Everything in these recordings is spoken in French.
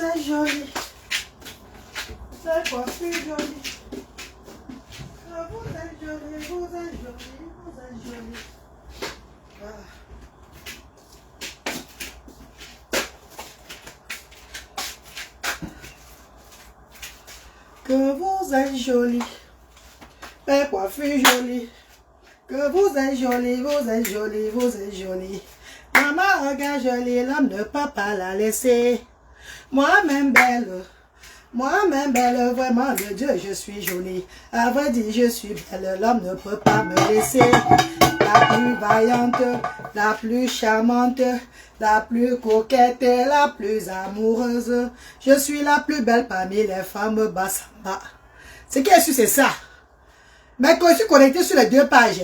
êtes jolie. C'est coiffure jolie. Vous êtes jolie, vous êtes jolie, vous êtes jolie. Ah. Que vous êtes jolie. C'est coiffure jolie. Que vous êtes jolie, vous êtes jolie, vous êtes jolie. Maman regarde jolie, l'homme ne peut pas la laisser. Moi-même belle, vraiment de Dieu, je suis jolie. À vrai dire, je suis belle, l'homme ne peut pas me laisser. La plus vaillante, la plus charmante, la plus coquette, la plus amoureuse. Je suis la plus belle parmi les femmes Bassamba. Ce qui est sûr, c'est ça. Mais quand je suis connecté sur les deux pages,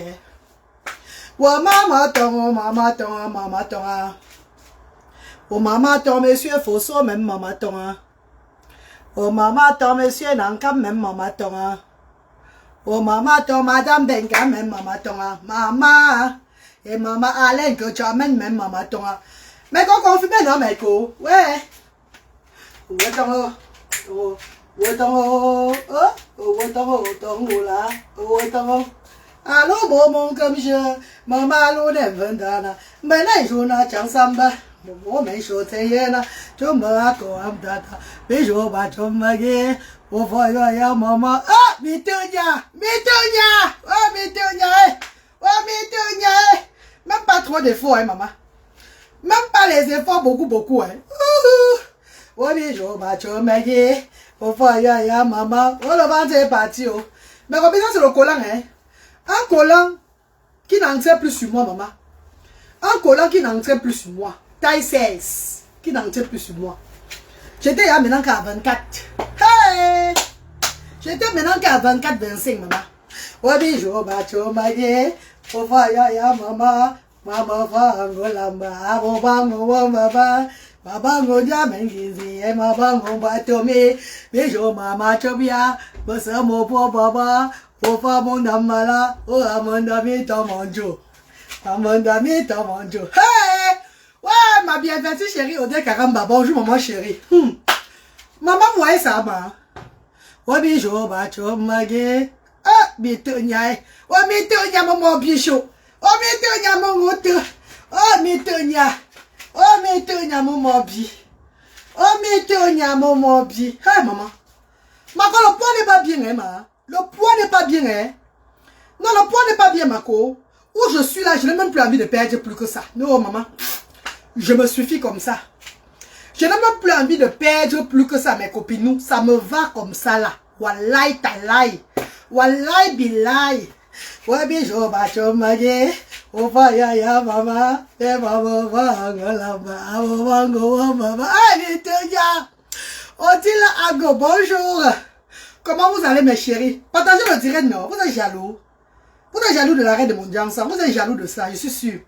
oh maman ton, maman ton, maman ton. Oh maman ton, monsieur Fosso, même maman ton. Oh maman ton, monsieur Nankam, même maman ton. Oh maman ton, madame Benga, même maman ton. Maman. Et maman Alain que tu amènes, même maman ton. Mais quand on fume, non, mais quoi? Ouais. Ouais, ton. Oh. Allô, mon comme je, maman, allô, les vendana, mais là, je n'ai pas samba, mon mais je t'ai tu me comme data, mais je vais te manger, au voyage, maman, ah, mitonia, oh, mitonia, même pas trop d'efforts, hein, maman, même pas les efforts, beaucoup, hein, oh, mais je vais te manger. Au foyer, maman. Oh, le ventre est parti. Oh. Mais combien c'est le collant, hein? Un collant qui n'entrait plus sur moi, maman. Un collant qui n'entrait plus sur moi. Taille 16. Qui n'entrait plus sur moi. J'étais là maintenant qu'à 24. Hey! J'étais maintenant qu'à 24, 25, maman. Oh, bijou, bacho, magie. Au foyer, maman. Maman, fangolamba. Maman. Baba ngoja mengizi, baba ngomba tomi, bejo mama chobia, bosa mopo baba, ofa mondamala, o amondami tomanjo, Hey, ouais ma bienvenue chérie, Odé Karamba, bonjour maman chérie. Maman moi ça ma, o bijo bacho mage, ah mitonya, o mitonya maman bicho, o mitonya mongoto, o mitonya. Oh, mitonya mon bi. Oh, mitonya mon bi. Hey, maman. Mako, le poids n'est pas bien, hein, ma. Le poids n'est pas bien, hein. Non, le poids n'est pas bien, Mako. Où je suis là, je n'ai même plus envie de perdre plus que ça. Non, maman. Je me suffis comme ça. Je n'ai même plus envie de perdre plus que ça, mes copines. Nous, ça me va comme ça, là. Wallahi talai. Wallahi bilai. Ouais, bijou, bacho, magé. Oh, ya, maman. Et maman, maman. Ah, Mitonia. Otila Ago, bonjour. Comment vous allez, mes chéris? Partagez le direct, non? Vous êtes jaloux. Vous êtes jaloux de l'arrêt de mon Diansa. Vous êtes jaloux de ça, je suis sûr.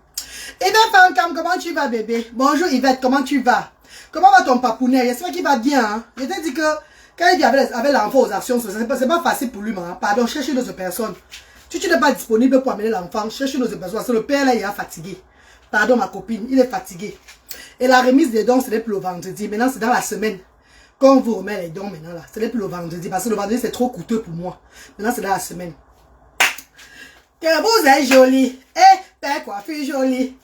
Yvette Fankam, comment tu vas, bébé? Bonjour, Yvette, comment tu vas? Comment va ton papounet? J'espère qu'il va bien, hein? Je t'ai dit que quand il vient avec l'enfant aux actions, c'est pas facile pour lui, maman. Pardon, cherche une autre personne. Si tu n'es pas disponible pour amener l'enfant, cherche une autre personne. Parce que le père là, il est fatigué. Pardon, ma copine, il est fatigué. Et la remise des dons, ce n'est plus le vendredi. Maintenant, c'est dans la semaine. Quand on vous remet les dons, maintenant là, ce n'est plus le vendredi. Parce que le vendredi, c'est trop coûteux pour moi. Maintenant, c'est dans la semaine. Que vous êtes jolie. Eh, père coiffure jolie.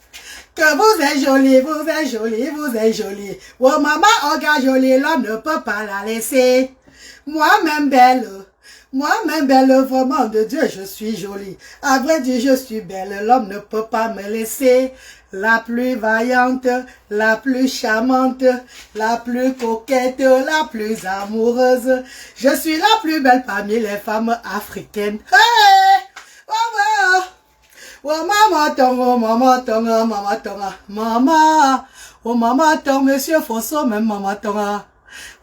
Que vous êtes jolie, vous êtes jolie, vous êtes jolie. Oh, maman, regarde jolie, l'homme ne peut pas la laisser. Moi-même belle. Moi-même belle, vraiment de Dieu, je suis jolie. À vrai dire, je suis belle, l'homme ne peut pas me laisser. La plus vaillante, la plus charmante, la plus coquette, la plus amoureuse. Je suis la plus belle parmi les femmes africaines. Hey! Oh, oh maman ton, oh maman ton, oh maman ton, maman. Oh maman ton, monsieur Fosso, même maman ton.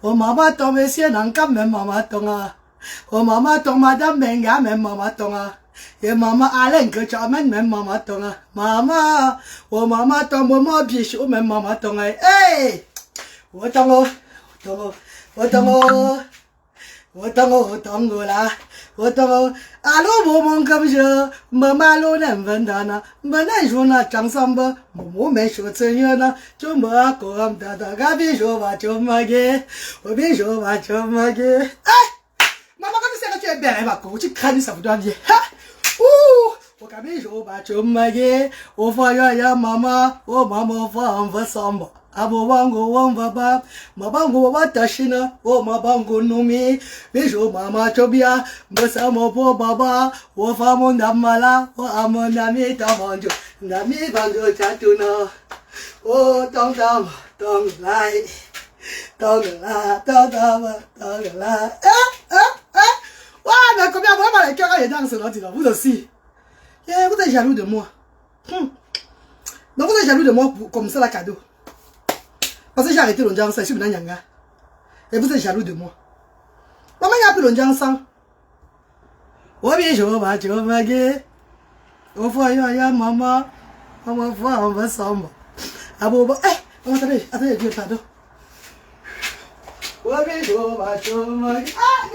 Oh maman ton, monsieur Nankam, même maman ton. Oh maman ton, madame Benga, même maman ton. Et maman Alain que tu amènes, même maman ton. Maman. Oh maman ton, maman bichot, même maman ton. Hey! Oh ton, oh ton, oh ton, Otongo là, otongo. Allô, mon comme je, maman l'on vendana, maman jouna chansamba, momo me chotsenyana, chumba comme tata, gabi jova chomage, obi jova chomage. Maman, quand tu sais que tu es belle, tu crains ça vous doit dire. Ouh, au gabi jova chomage, au foyer ya mama, au maman va samba. Abo wango wambaba, mabango watashina, o mabango numi, bijo mama chobia, mbasa mopo baba, o famo ndamala, o amonami tamanjo, nami banjo chatuna, o tong lai, tong la, ouais, mais combien vraiment les cœurs les danses là, vous aussi, vous êtes jaloux de moi, donc vous êtes jaloux de moi comme ça la cadeau. Parce que j'ai arrêté l'ondian ça, je suis venu Nyanga. Et vous êtes jaloux de moi. Maman, il n'y a plus l'ondian ça. Oh bien, je vais te remarquer. Au foyer, il y a maman. On va voir, on va s'en. Ah bon, attendez, Dieu, pardon. Oh bien, je vais te remarquer. Ah,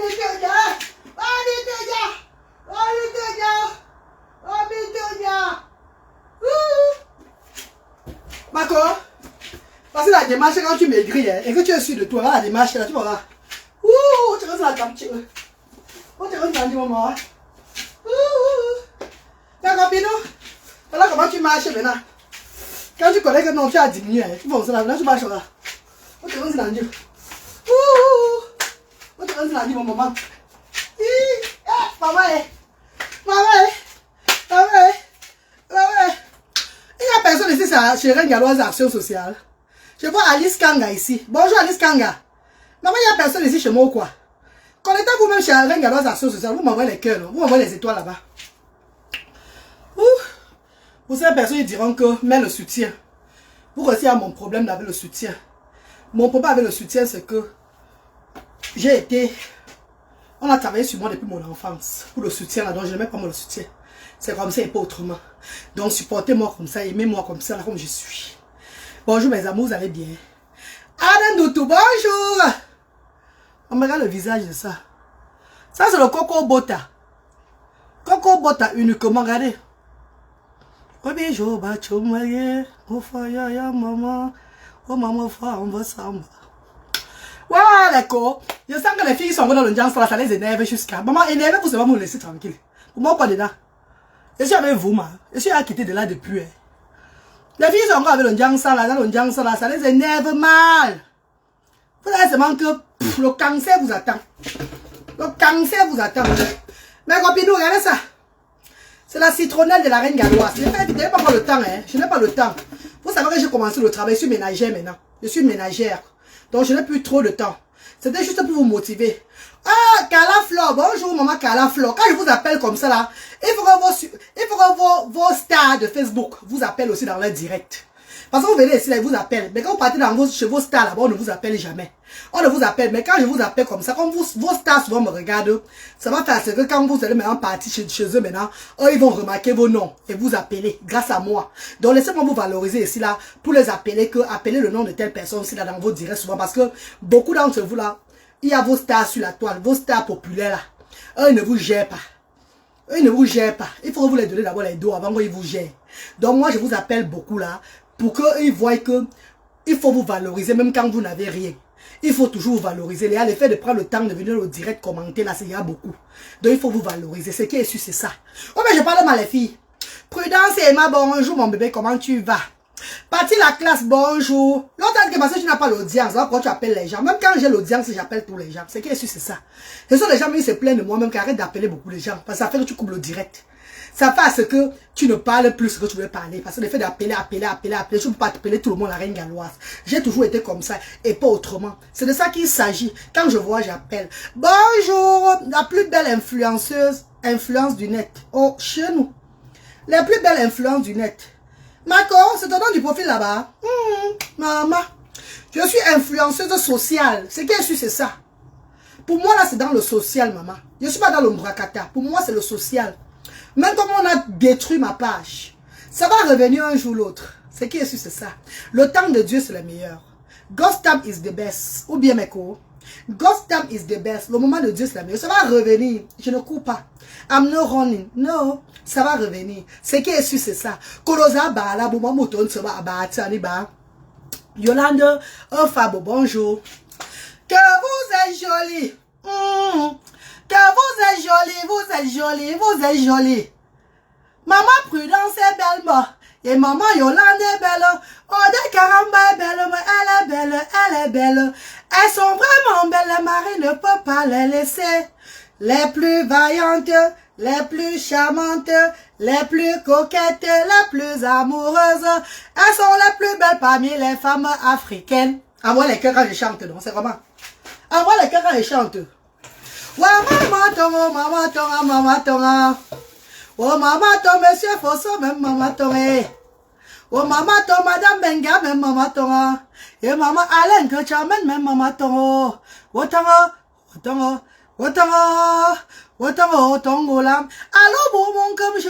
Marco. Parce que la démarche, quand tu maigris et que tu es sûr de toi, la démarche, là, tu vas voir. Ouh, tu restes là, tu restes dans le moment. Ouh, d'accord, Pino. Voilà comment tu marches maintenant. Quand tu connais que non, tu as diminué, tu vas là, là, tu marches là. Tu restes dans le Dieu. Ouh, tu restes dans le moment. Maman, il n'y a personne ici, ça, chez Rengaloise Action Sociale. Je vois Alice Kanga ici. Bonjour Alice Kanga. Maman, il n'y a personne ici chez moi ou quoi? Connaissez vous-même chez Rengaloise Action Sociale, vous m'envoyez les cœurs, vous m'envoyez les étoiles là-bas. Pour ces personnes, ils diront que, mais le soutien. Vous aussi, il y a mon problème avec le soutien. Mon problème avec le soutien, c'est que j'ai été... On a travaillé sur moi depuis mon enfance. Pour le soutien, là, donc je ne mets pas moi le soutien. C'est comme ça et pas autrement. Donc supportez-moi comme ça, aimez-moi comme ça, là, comme je suis. Bonjour mes amours, vous allez bien? Adam Doutou, bonjour! On me regarde le visage de ça. Ça, c'est le Coco Bota. Coco Bota uniquement, regardez. Oh bien, je vais te marier. Oh, faya, ya, maman. Oh, maman, on va s'en. Ouais, d'accord. Je sens que les filles sont dans le genre, ça les énerve jusqu'à. Maman, énervez, vous savez me laisser tranquille. Pour moi, quoi dedans? Je suis avec vous, je suis à quitter de là depuis. Les filles sont encore avec le Djangsa là, dans le Djangsa là, ça les énerve mal. Vous savez seulement que le cancer vous attend. Le cancer vous attend. Mais copines, regardez ça. C'est la citronnelle de la reine galloise. Je n'ai pas le temps, hein. Je n'ai pas le temps. Vous savez que j'ai commencé le travail, je suis ménagère maintenant. Je suis ménagère. Donc je n'ai plus trop de temps. C'était juste pour vous motiver. Ah, Carla Flor, bonjour maman Carla Flor. Quand je vous appelle comme ça là, il faut que vos stars de Facebook vous appellent aussi dans leur direct. Parce que vous venez ici, là, ils vous appellent. Mais quand vous partez chez vos stars là-bas, on ne vous appelle jamais. On ne vous appelle. Mais quand je vous appelle comme ça, comme vos stars souvent me regardent, ça va faire ce que quand vous allez maintenant partir chez eux maintenant, ils vont remarquer vos noms et vous appeler grâce à moi. Donc laissez-moi vous valoriser ici là pour les appeler, appeler le nom de telle personne ici là dans vos directs souvent. Parce que beaucoup d'entre vous là, il y a vos stars sur la toile, vos stars populaires là. Eux, ils ne vous gèrent pas. Eux, ils ne vous gèrent pas. Il faut que vous les donnez d'abord les dos avant qu'ils vous gèrent. Donc moi, je vous appelle beaucoup là pour qu'ils voient que il faut vous valoriser même quand vous n'avez rien. Il faut toujours vous valoriser. Il y a le fait de prendre le temps de venir au direct commenter là, il y a beaucoup. Donc il faut vous valoriser. Ce qui est sûr, c'est ça. Oh mais je parle mal les filles. Prudence et Emma, bonjour mon bébé, comment tu vas? Parti la classe, bonjour. L'autre que parce que tu n'as pas l'audience, pourquoi tu appelles les gens? Même quand j'ai l'audience, j'appelle tous les gens. Ce qui est sûr, c'est ça. Ce sont les gens qui se plaignent de moi-même, qui arrêtent d'appeler beaucoup les gens. Parce que ça fait que tu coupes le direct. Ça fait à ce que tu ne parles plus ce que tu veux parler. Parce que le fait d'appeler, je ne peux pas appeler tout le monde la reine galloise. J'ai toujours été comme ça et pas autrement. C'est de ça qu'il s'agit. Quand je vois, j'appelle. Bonjour, la plus belle influence du net. Oh, chez nous. Les plus belles influences du net. Marco, c'est ton nom du profil là-bas. Maman, je suis influenceuse sociale. Ce qui est sûr, c'est ça. Pour moi, là, c'est dans le social, maman. Je ne suis pas dans le mbrakata. Pour moi, c'est le social. Même comme on a détruit ma page, ça va revenir un jour ou l'autre. Ce qui est sûr, c'est ça. Le temps de Dieu, c'est le meilleur. God's time is the best. Ou bien, Meko. God's time is the best. Le moment de Dieu, c'est la meilleure. Ça va revenir. Je ne cours pas. I'm not running. No. Ça va revenir. Ce qui est sûr, c'est ça. Kolosa Bala, Bouma Mouton, ça va abattre. Yolande, Fabo, bonjour. Que vous êtes jolie. Que vous êtes jolie, vous êtes jolie, vous êtes jolie. Maman Prudence est belle, moi. Et maman Yolande est belle. Ode Caramba est belle, mais elle est belle, elle est belle. Elles sont vraiment belles, le mari ne peut pas les laisser. Les plus vaillantes, les plus charmantes, les plus coquettes, les plus amoureuses. Elles sont les plus belles parmi les femmes africaines. Envoie les cœurs quand je chante, non, c'est vraiment. Envoie les cœurs quand je chante. Ouais, maman tonga, maman tonga, maman tonga. Oh, maman tonga, monsieur Fosso, même maman tonga. Oh, maman tonga, madame Benga, même maman tonga. Et maman Alain, que tu amènes, même maman tonga. Oh, tonga, oh, tonga. Otanga, otanga, otongola. Allo, bon, mon comme je,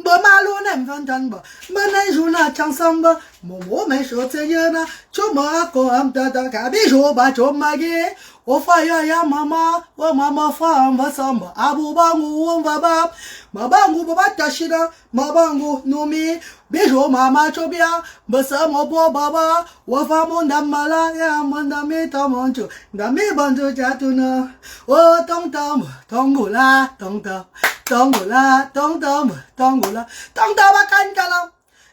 bon, malo, n'aime pas, bon, jouna, chansamba, momo, mais choteyana, choma, koam, tata, kabijo, ba, chomage, o fire, ya, mama, o mama, femme, samba, abu bangu, on va ba, mabangu, baba, tashida, mabangu, nomi, bijo, mama, chobia, basamo, bo, baba, o femme, mala, ya, mandame, tamancho, dame, banjo, jatuna, o, tong, tongola, tonga, tongola, tong, tongola, bakan kala.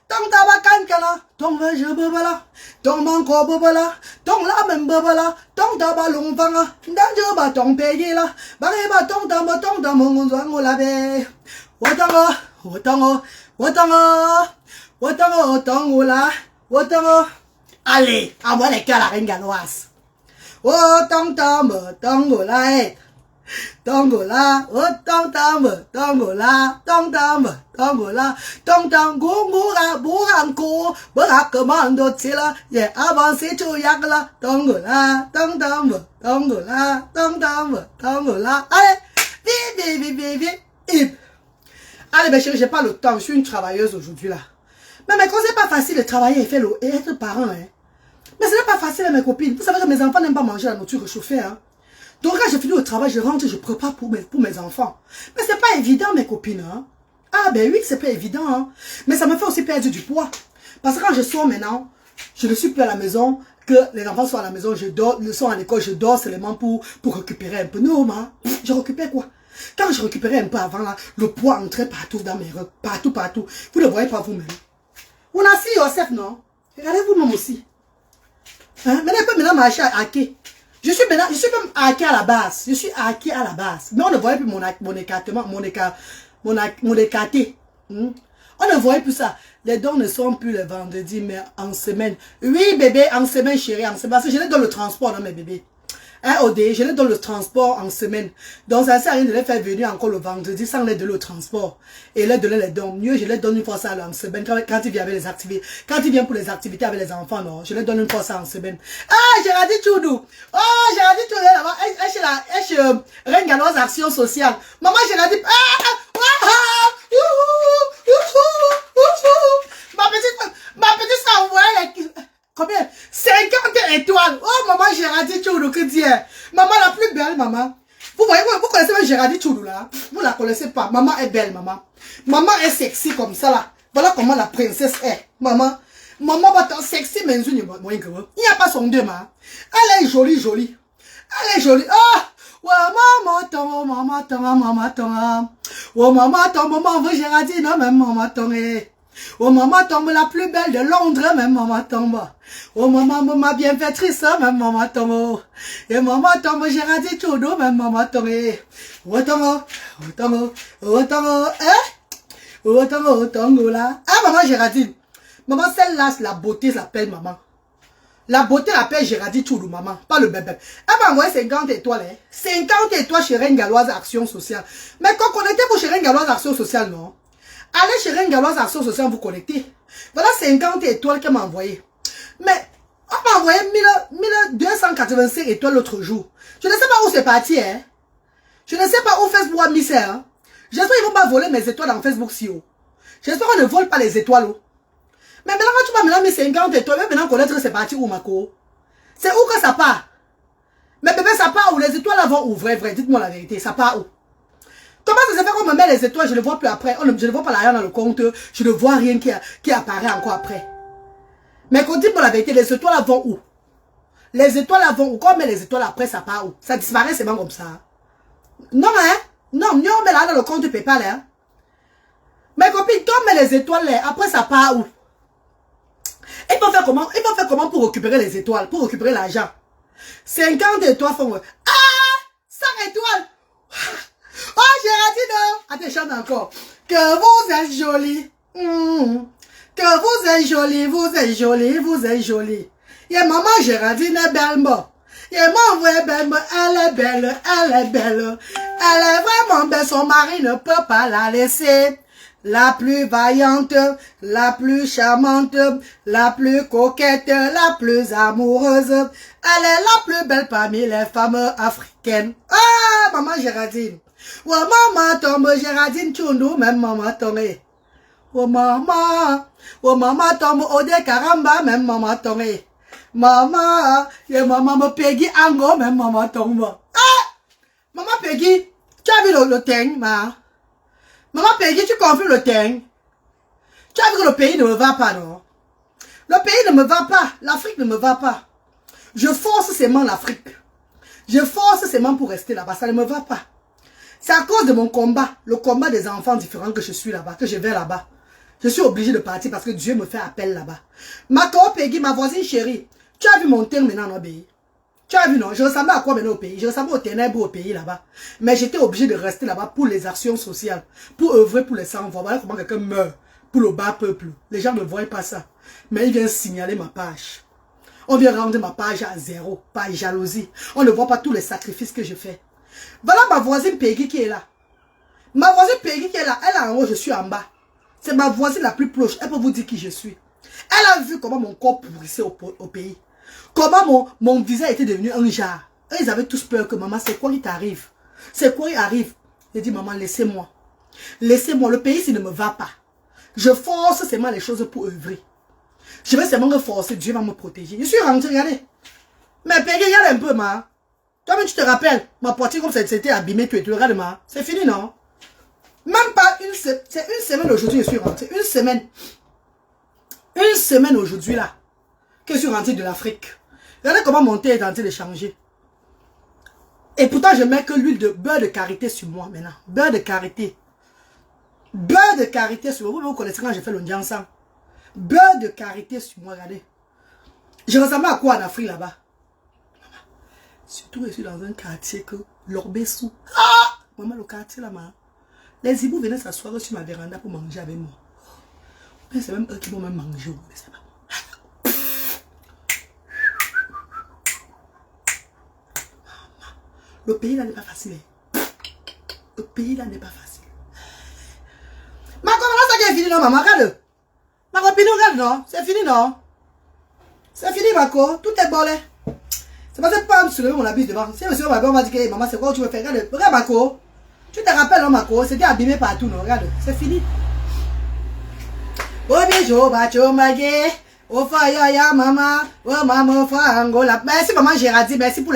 Tong tabakan kala, tong je bobala, tong manko bobala, tong la men bobala, tong tabalong fanga, danjo ba tong pegi la, bare ba tong tamongon zwango la be. Watango, watango, watango, watango, watangola, watango. Allez, envoie les cœurs à la reine galloise. Oh, tongola, eh. Tongola, oh tongola, tongola, gungura, buranko, burakomando tila, yeah, avancé to yakla, tongola, tongola, allez, vive. Allez, mes chéris, j'ai pas le temps, je suis une travailleuse aujourd'hui là. Mais quand c'est pas facile de travailler et être parent, hein. Mais ce n'est pas facile, mes copines. Vous savez que mes enfants n'aiment pas manger la nourriture réchauffée, hein. Donc quand je finis au travail, je rentre et je prépare pour mes enfants. Mais c'est pas évident, mes copines. Hein? Ah ben oui, c'est pas évident. Hein? Mais ça me fait aussi perdre du poids. Parce que quand je sors maintenant, je ne suis plus à la maison, que les enfants sont à la maison, je dors, ils sont à l'école, je dors seulement pour récupérer un peu. Non, hein? Je récupère quoi? Quand je récupérais un peu avant, là, le poids entrait partout dans mes reins. Partout. Vous ne le voyez pas vous-même. On a si Yosef, non? Regardez vous-même aussi. Hein? Maintenant, je peux maintenant marcher à hacker. Je suis même hacké à la base. Mais on ne voyait plus mon écartement, mon écarté. On ne voyait plus ça. Les dons ne sont plus le vendredi, mais en semaine. Oui, bébé, en semaine, chérie, en semaine. Parce que je les donne le transport, non, mes bébés. Hein, OD, je les donne le transport en semaine. Donc, ça ne sert à rien de les faire venir encore le vendredi sans les donner le transport. Et les donner les dons. Mieux, je les donne une fois ça en semaine. Quand ils viennent avec les activités. Quand ils viennent pour les activités avec les enfants, non. Je les donne une fois ça en semaine. Ah, Géraldine Choudou. Oh, Géraldine Choudou, là-bas. Elle est chez Reine Galloise Action Sociale. Maman, Géraldine. Ma petite ça envoyait les... Combien? 50 étoiles. Oh, maman Géraldine Choudou, que Dieu. Maman la plus belle, maman. Vous voyez, vous connaissez même Géraldine Choudou, là? Vous la connaissez pas. Maman est belle, maman. Maman est sexy comme ça, là. Voilà comment la princesse est. Maman va t'en sexy, mais il n'y a pas son deux, maman. Elle est jolie. Elle est jolie. Ah! Ouais, maman, oh, maman, veut Géraldine, non, même maman, oh, maman tombe la plus belle de Londres, même maman tombe. Oh, maman, ma bienfaitrice, même maman tombe. Et maman tombe Géraldine Choudou, même maman tombe. Oh, tongo, là. Ah, maman Géraldine. Maman, celle-là, la beauté s'appelle maman. La beauté l'appelle Géraldine Choudou, maman, pas le bébé. Elle m'a envoyé 50 étoiles, hein. 50 étoiles chez Reine Galloise Action Sociale. Mais quand on était pour chez Reine Galloise Action Sociale, non? Allez chez Reine Galloise Action Sociale, vous connectez. Voilà 50 étoiles qu'elle m'a envoyé. Mais, on m'a envoyé 1285 étoiles l'autre jour. Je ne sais pas où c'est parti, hein. Je ne sais pas où Facebook a mis ça, hein. J'espère qu'ils ne vont pas voler mes étoiles dans Facebook si haut. J'espère qu'on ne vole pas les étoiles, oh. Mais maintenant, quand tu vas mettre 50 étoiles, maintenant connaître c'est parti où, Mako? C'est où que ça part? Mais bébé, ça part où? Les étoiles là vont où? Vrai, dites-moi la vérité, ça part où? Comment ça se fait qu'on me met les étoiles, je ne le vois plus après, je ne vois pas l'argent dans le compte, je ne vois rien qui apparaît encore après. Mais dites-moi la vérité, les étoiles là vont où? Les étoiles là vont où? Quand on met les étoiles après, ça part où? Ça disparaît seulement comme ça. Non, hein? Non, on met là dans le compte PayPal, hein? Mes copines, quand on met les étoiles là, après ça part où? Ils vont faire comment? Ils vont faire comment pour récupérer les étoiles, pour récupérer l'argent? 50 étoiles font... Ah! 100 étoiles! Oh, Géraldine! Attends, chante encore. Que vous êtes jolie. Que vous êtes jolie, vous êtes jolie, vous êtes jolie. Et maman Géraldine est belle, moi. Et maman est belle, elle est belle, elle est belle. Elle est vraiment belle, son mari ne peut pas la laisser. La plus vaillante, la plus charmante, la plus coquette, la plus amoureuse. Elle est la plus belle parmi les femmes africaines. Ah, maman Géraldine. Oh maman tombe, Géraldine Tchoundou, même maman tombe. Oh maman tombe, Ode Karamba, même maman tombe. Maman, et maman me Peggy Ango, même maman tombe. Ah! Maman Peggy, tu as vu le thing, ma? Maman Peggy, tu confirmes le thing? Tu as vu que le pays ne me va pas, non? Le pays ne me va pas, l'Afrique ne me va pas. Je force seulement l'Afrique. Je force seulement pour rester là-bas, ça ne me va pas. C'est à cause de mon combat, le combat des enfants différents que je suis là-bas, que je vais là-bas. Je suis obligée de partir parce que Dieu me fait appel là-bas. Ma Peggy, ma voisine chérie, tu as vu mon thème maintenant dans le pays? Tu as vu, non? Je ressemblais à quoi maintenant au pays? Je ressemblais aux ténèbres au pays là-bas. Mais j'étais obligée de rester là-bas pour les actions sociales, pour œuvrer pour les sans-voix. Voilà comment quelqu'un meurt pour le bas peuple. Les gens ne voient pas ça. Mais ils viennent signaler ma page. On vient rendre ma page à zéro, par jalousie. On ne voit pas tous les sacrifices que je fais. Voilà ma voisine Peggy qui est là. Ma voisine Peggy qui est là, elle est en haut, je suis en bas. C'est ma voisine la plus proche, elle peut vous dire qui je suis. Elle a vu comment mon corps pourrissait au pays. Comment mon visage était devenu un jar. Et ils avaient tous peur que maman, c'est quoi qui t'arrive? C'est quoi qui arrive? J'ai dit, maman, laissez-moi. Laissez-moi, le pays, s'il ne me va pas. Je force seulement les choses pour œuvrer. Je vais seulement me forcer, Dieu va me protéger. Je suis rentrée, regardez. Mais Peggy, regarde un peu, ma. Toi-même, tu te rappelles, ma poitrine comme c'était abîmée, tu regardes, ma. C'est fini, non? Même pas une semaine. C'est une semaine aujourd'hui, je suis rentrée. Une semaine. Une semaine aujourd'hui, là. Que je suis rentrée de l'Afrique. Regardez comment mon thé est en train de changer. Et pourtant, je mets que l'huile de beurre de karité sur moi maintenant. Beurre de karité. Beurre de karité sur moi. Vous connaissez quand j'ai fait le Ndiansan. Beurre de karité sur moi, regardez. Je ressemble à quoi en Afrique là-bas? Surtout, je suis dans un quartier que l'Orbessou. Ah! Maman, le quartier là-bas. Les hiboux venaient s'asseoir sur ma véranda pour manger avec moi. Mais c'est même eux qui vont même manger. C'est pas moi. Le pays là n'est pas facile. Le pays là n'est pas facile. Ma copine, ça est fini, non, maman, regarde. Ma copine, regarde, non. C'est fini, non. C'est fini, ma co. Tout est bolé. C'est pas cette femme se lever mon habit devant. Si monsieur m'a dit que hey, maman, c'est quoi que tu veux faire? Regarde, regarde, ma co. Tu te rappelles, non, ma co. C'était abîmé partout, non. Regarde, c'est fini. Oh, bijou, bacho, magé. Oh, ya, maman. Oh, maman, Angola. Merci, maman Géraldine. Merci pour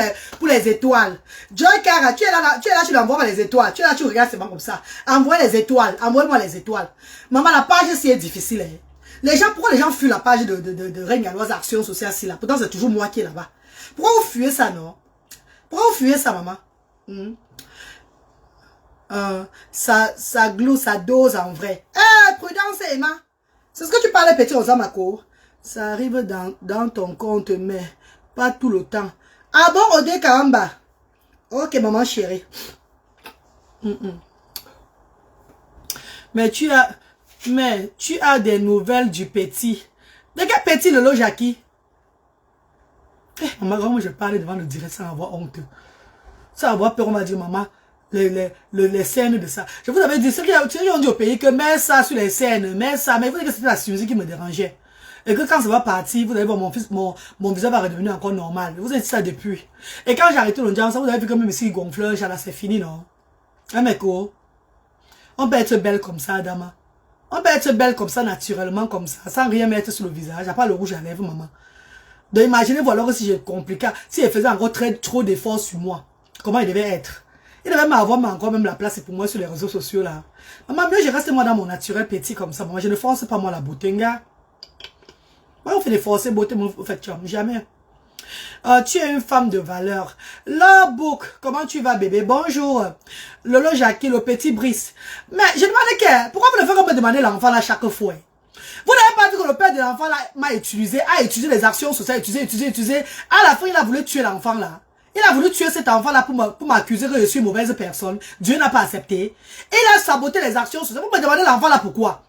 les étoiles. Joy Cara, tu es là, tu l'envoies les étoiles. Tu es là, tu regardes seulement comme ça. Envoie les étoiles. Envoie-moi les étoiles. Maman, la page, c'est difficile. Hein. Les gens, pourquoi les gens fuient la page de Règne Galloise Action Sociale, si là? Pourtant, c'est toujours moi qui est là-bas. Pourquoi vous fuyez ça, non? Pourquoi vous fuyez ça, maman? Ça glousse, ça dose en vrai. Eh, prudence, Emma. C'est ce que tu parlais, petit Osamako. Ça arrive dans ton compte, mais pas tout le temps. Ah bon, Ode Karamba? Ok, maman chérie. Mais tu as des nouvelles du petit. De quel petit le loge à qui? Maman, comment je parle devant le direct sans avoir honte? Sans avoir peur, on va dire, maman, les scènes de ça. Je vous avais dit, ceux qui ont dit au pays que mets ça sur les scènes, mets ça, mais vous savez que c'était la musique qui me dérangeait. Et que quand ça va partir, vous allez voir mon visage va redevenir encore normal. Vous avez dit ça depuis. Et quand j'ai arrêté le Ndiansan, vous avez vu que même ici, gonfleur, c'est fini, non? Hein, mais quoi? On peut être belle comme ça, Adama. On peut être belle comme ça, naturellement, comme ça, sans rien mettre sur le visage, à part le rouge à lèvres, maman. Donc imaginez-vous alors que si je compliquais, si elle faisait encore trop d'efforts sur moi, comment il devait être? Il devait m'avoir encore même la place pour moi sur les réseaux sociaux là. Maman, mieux je reste moi dans mon naturel petit comme ça. Moi, je ne force pas moi la beauté, gars. Moi, on fait des forcer beauté, moi, vous faites jamais. Tu es une femme de valeur. La Book, comment tu vas bébé? Bonjour. Lolo Jackie, le petit Brice. Mais je demandais que, pourquoi vous le faites comme me demander l'enfant là chaque fois? Vous n'avez pas vu que le père de l'enfant là a utilisé les actions sociales, utilisé. À la fin, il a voulu tuer l'enfant là. Il a voulu tuer cet enfant là pour m'accuser que je suis une mauvaise personne. Dieu n'a pas accepté. Et il a saboté les actions sociales. Vous me demandez l'enfant là pourquoi?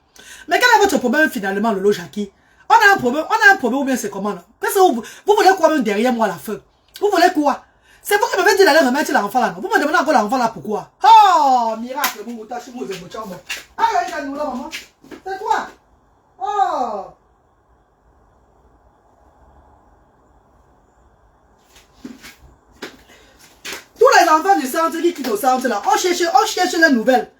Mais quel est votre problème finalement, Lolo Jackie? On a un problème ou bien c'est comment là? Qu'est-ce que vous voulez quoi même derrière moi à la fin? Vous voulez quoi? C'est vous qui m'avez dit d'aller remettre l'enfant là. Vous me demandez encore l'enfant là pourquoi? Oh, miracle, vous m'outachez, vous êtes beau. Aïe, nous là, maman. C'est quoi? Oh! Tous les enfants du centre qui quittent au centre là, on cherche les nouvelles.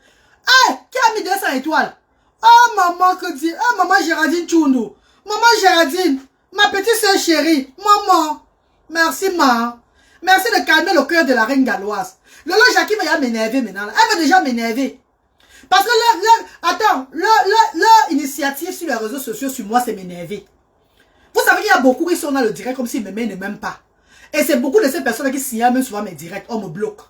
Hey, qui a mis 200 étoiles? Oh maman, que dit? Oh maman Géraldine Tchounou. Maman Géraldine, ma petite soeur chérie. Maman, merci ma. Merci de calmer le cœur de la reine galloise. Lolo Jackie va m'énerver maintenant. Elle va déjà m'énerver. Parce que leur initiative sur les réseaux sociaux sur moi, c'est m'énerver. Vous savez qu'il y a beaucoup qui sont dans le direct comme s'ils m'aimaient, ne m'aiment pas. Et c'est beaucoup de ces personnes qui signalent même souvent mes directs. On me bloque.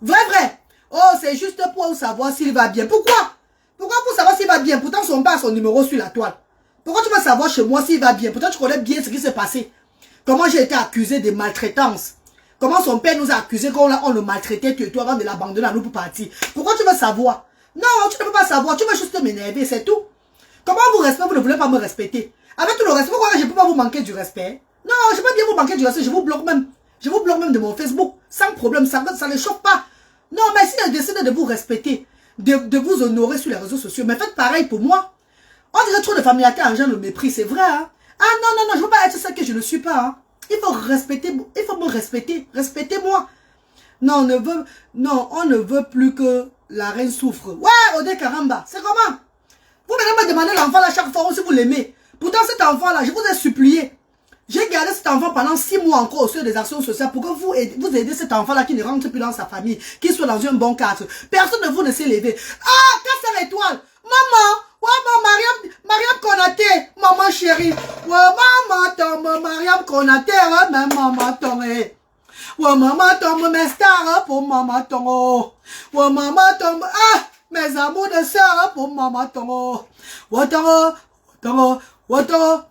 Vrai. Oh, c'est juste pour savoir s'il va bien. Pourquoi? Pourquoi pour savoir s'il va bien? Pourtant, son pas son numéro sur la toile. Pourquoi tu vas savoir chez moi s'il va bien? Pourtant, tu connais bien ce qui s'est passé. Comment j'ai été accusé de maltraitance. Comment son père nous a accusé qu'on le maltraitait, toi, avant de l'abandonner à nous pour partir. Pourquoi tu veux savoir? Non, tu ne peux pas savoir. Tu veux juste m'énerver, c'est tout. Comment vous respectez? Vous ne voulez pas me respecter. Avec tout le respect, pourquoi je ne peux pas vous manquer du respect? Non, je peux bien vous manquer du respect. Je vous bloque même. Je vous bloque même de mon Facebook. Sans problème, ça ne choque pas. Non, mais si je décide de vous respecter, de vous honorer sur les réseaux sociaux, mais faites pareil pour moi. On dirait trop de familiarité en gens le mépris, c'est vrai. Hein? Ah non, je ne veux pas être celle que je ne suis pas. Hein? Il faut me respecter. Respectez-moi. Non, on ne veut plus que la reine souffre. Ouais, Odé Karamba, c'est comment? Vous venez me demander l'enfant là chaque fois si vous l'aimez. Pourtant, cet enfant-là, je vous ai supplié. J'ai gardé cet enfant pendant 6 mois encore au sein des actions sociales pour que vous aidez cet enfant-là qui ne rentre plus dans sa famille, qui soit dans un bon cadre. Personne de vous ne s'est levé. Ah, qu'est-ce que l'étoile? Maman, ouais, Mariam Konaté, maman chérie. Ouais, maman tombe, Mariam Konaté, même maman tombe. Ouais, maman tombe, mes stars pour maman tombe. Ouais, maman tombe, ah, mes amours de soeur pour maman tombe. Ouais, tombe.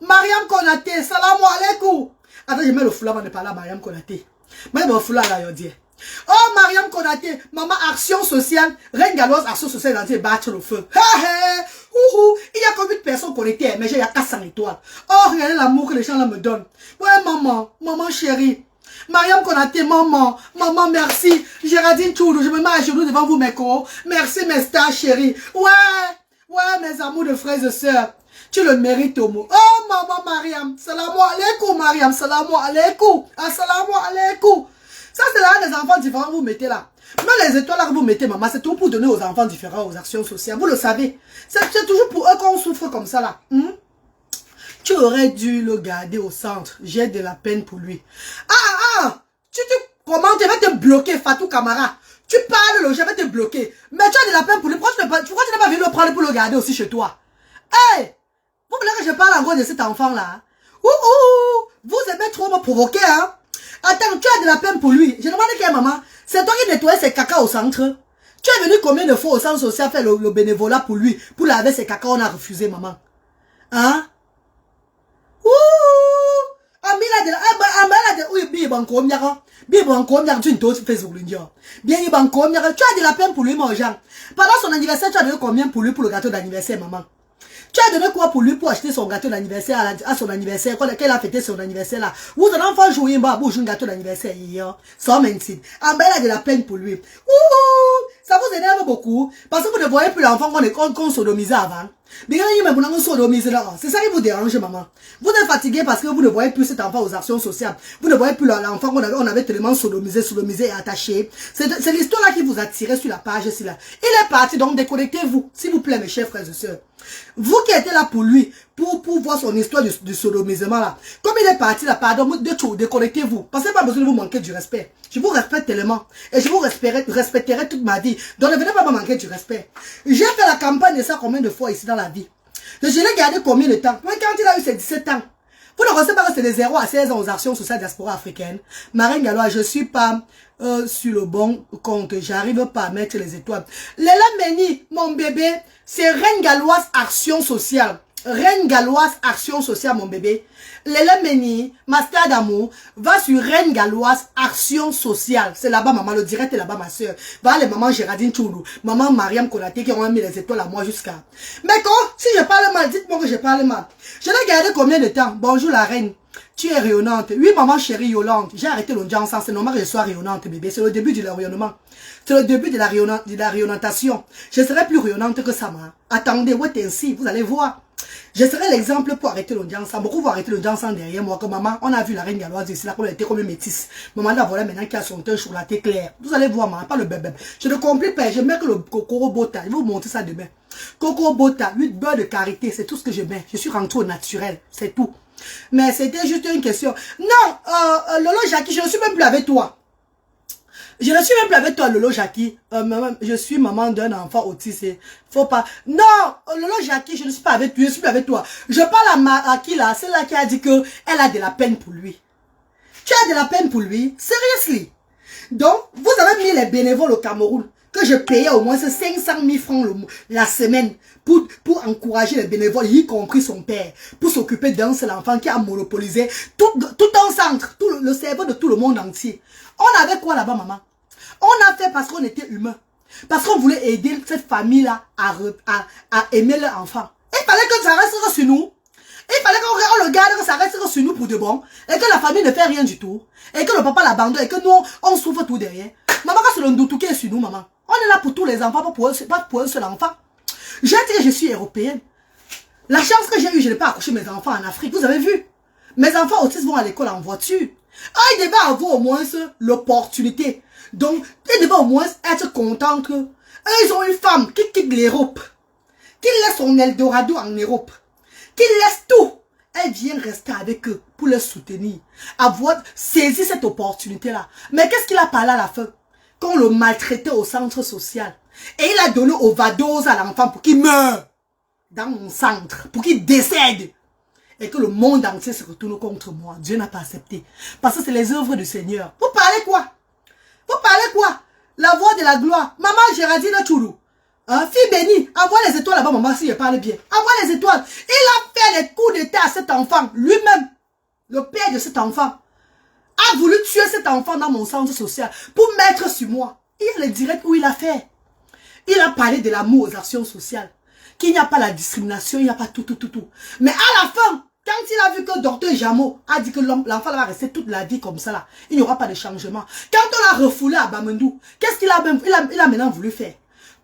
Mariam Konaté, salam alaikum. Attends, je mets le foulard avant de parler à Mariam Konaté. Mets le foulard là, je dis. Oh, Mariam Konaté, maman, action sociale, reine galloise, action sociale, elle a dit battre le feu. Il y a combien de personnes connectées, mais il y a 400 étoiles. Oh, regardez l'amour que les gens là me donnent. Ouais, maman chérie. Mariam Konaté, maman, merci. Géraldine Tchounou, je me mets à genoux devant vous, mes cons. Merci, mes stars chérie. Ouais, mes amours de frères et sœurs. Tu le mérites au mot. Oh, maman Mariam. Salam alaikum, Mariam. Salam alaikum. Assalamu alaikum. Ça, c'est là des enfants différents que vous mettez là. Mais les étoiles là que vous mettez, maman, c'est tout pour donner aux enfants différents, aux actions sociales. Vous le savez. C'est toujours pour eux qu'on souffre comme ça là. Tu aurais dû le garder au centre. J'ai de la peine pour lui. Comment tu vas te bloquer, Fatou Kamara? Tu parles, je vais te bloquer. Mais tu as de la peine pour lui. Pourquoi tu n'es pas venu le prendre pour le garder aussi chez toi? Hey! Vous voulez que je parle encore de cet enfant-là? Vous aimez trop me provoquer, hein? Attends, tu as de la peine pour lui. Je demande à maman, c'est toi qui nettoyais ses caca au centre? Tu es venu combien de fois au centre social faire le bénévolat pour lui? Pour laver ses caca, on a refusé, maman. Hein? Tu as de la peine pour lui, mon Jean. Pendant son anniversaire, tu as donné combien pour lui pour le gâteau d'anniversaire, maman? Tu as donné quoi pour lui pour acheter son gâteau d'anniversaire à son anniversaire, quand elle a fêté son anniversaire là? Vous allez enfin jouer un gâteau d'anniversaire hier. Sans mentir. Elle a de la peine pour lui. Ça vous énerve beaucoup. Parce que vous ne voyez plus l'enfant qu'on sodomisait avant. C'est ça qui vous dérange, maman. Vous êtes fatigué parce que vous ne voyez plus cet enfant aux actions sociales. Vous ne voyez plus l'enfant qu'on avait tellement sodomisé et attaché. C'est l'histoire là qui vous a tiré sur la page. Il est parti, donc déconnectez-vous. S'il vous plaît, mes chers frères et sœurs. Vous qui étiez là pour lui, pour voir son histoire de sodomisement là, comme il est parti là, pardon, déconnectez-vous. Parce que pas besoin de vous manquer du respect. Je vous respecte tellement. Et je vous respecterai toute ma vie. Donc ne venez pas me manquer du respect. J'ai fait la campagne de ça combien de fois ici dans la vie. Je l'ai gardé combien de temps? Quand il a eu ses 17 ans. Vous ne recevez pas que c'est de 0 à 16 ans aux actions sociales diaspora africaine. Marine Gallois, je ne suis pas sur le bon compte. J'arrive pas à mettre les étoiles. Léla Meni, mon bébé, c'est Reine Galloise Action Sociale. Reine Galloise Action Sociale, mon bébé. Léla Meni, Master d'amour, va sur Reine Galloise Action Sociale. C'est là-bas, maman. Le direct est là-bas, ma soeur. Va les mamans Géraldine Choulou, maman Mariam Konaté qui ont mis les étoiles à moi jusqu'à. Mais quand, si je parle mal, dites-moi que je parle mal. Je l'ai gardé combien de temps? Bonjour la reine. Tu es rayonnante. Oui, maman chérie Yolande. J'ai arrêté l'audience. C'est normal que je sois rayonnante, bébé. C'est le début du rayonnement. C'est le début de la rayonnantation. Je serai plus rayonnante que ça, ma. Attendez, ouais, ainsi. Vous allez voir. Je serai l'exemple pour arrêter l'audience. Beaucoup vont arrêter l'audience derrière moi. Comme maman, on a vu la reine galloise ici, là, comme elle était comme une métisse. Maman, là, voilà maintenant qui a son teint chocolaté clair. Vous allez voir, maman, pas le bébé. Je ne complique pas. Je mets que le Kokoro Bota. Je vais vous montrer ça demain. Kokoro Bota, 8 beurre de karité. C'est tout ce que je mets. Je suis rentrée au naturel. C'est tout. Mais c'était juste une question. Non, Lolo Jackie, je ne suis même plus avec toi. Je ne suis même plus avec toi, Lolo Jackie. Je suis maman d'un enfant autiste. Faut pas. Non, Lolo Jackie, je ne suis pas avec toi. Je suis plus avec toi. Je parle à qui là? C'est là qui a dit que elle a de la peine pour lui. Tu as de la peine pour lui? Seriously? Donc, vous avez mis les bénévoles au Cameroun que je payais au moins 500 000 francs la semaine pour encourager les bénévoles, y compris son père, pour s'occuper d'un seul enfant qui a monopolisé tout un centre, le cerveau de tout le monde entier. On avait quoi là-bas, maman? On a fait parce qu'on était humain. Parce qu'on voulait aider cette famille-là à aimer leur enfant. Il fallait que ça reste sur nous. Il fallait qu'on regarde que ça reste sur nous pour de bon. Et que la famille ne fait rien du tout. Et que le papa l'abandonne. Et que nous, on souffre tout derrière. Maman, quand c'est le ndoutou qui est sur nous, maman. On est là pour tous les enfants, pas pour un seul enfant. J'ai dit que je suis européenne. La chance que j'ai eue, je n'ai pas accouché mes enfants en Afrique. Vous avez vu? Mes enfants autistes vont à l'école en voiture. Ah, ils devaient avoir au moins l'opportunité. Donc, ils devaient au moins être contents que ils ont une femme qui quitte l'Europe, qui laisse son Eldorado en Europe, qui laisse tout. Elle vient rester avec eux pour les soutenir, avoir saisi cette opportunité-là. Mais qu'est-ce qu'il a parlé à la fin? Qu'on le maltraitait au centre social. Et il a donné overdose à l'enfant pour qu'il meure dans mon centre, pour qu'il décède. Et que le monde entier se retourne contre moi. Dieu n'a pas accepté. Parce que c'est les œuvres du Seigneur. Vous parlez quoi? Vous parlez quoi? La voix de la gloire. Maman Géraldine Choulou. Fille bénie. Envoie les étoiles là-bas, maman, si je parle bien. Envoie les étoiles. Il a fait les coups d'état à cet enfant. Lui-même, le père de cet enfant, a voulu tuer cet enfant dans mon centre social pour mettre sur moi. Il y a le direct où il a fait. Il a parlé de l'amour aux actions sociales. Qu'il n'y a pas la discrimination, il n'y a pas tout. Mais à la fin, quand il a vu que Docteur Jameau a dit que l'enfant va rester toute la vie comme ça, là, il n'y aura pas de changement. Quand on l'a refoulé à Bamendou, qu'est-ce qu'il a maintenant voulu faire?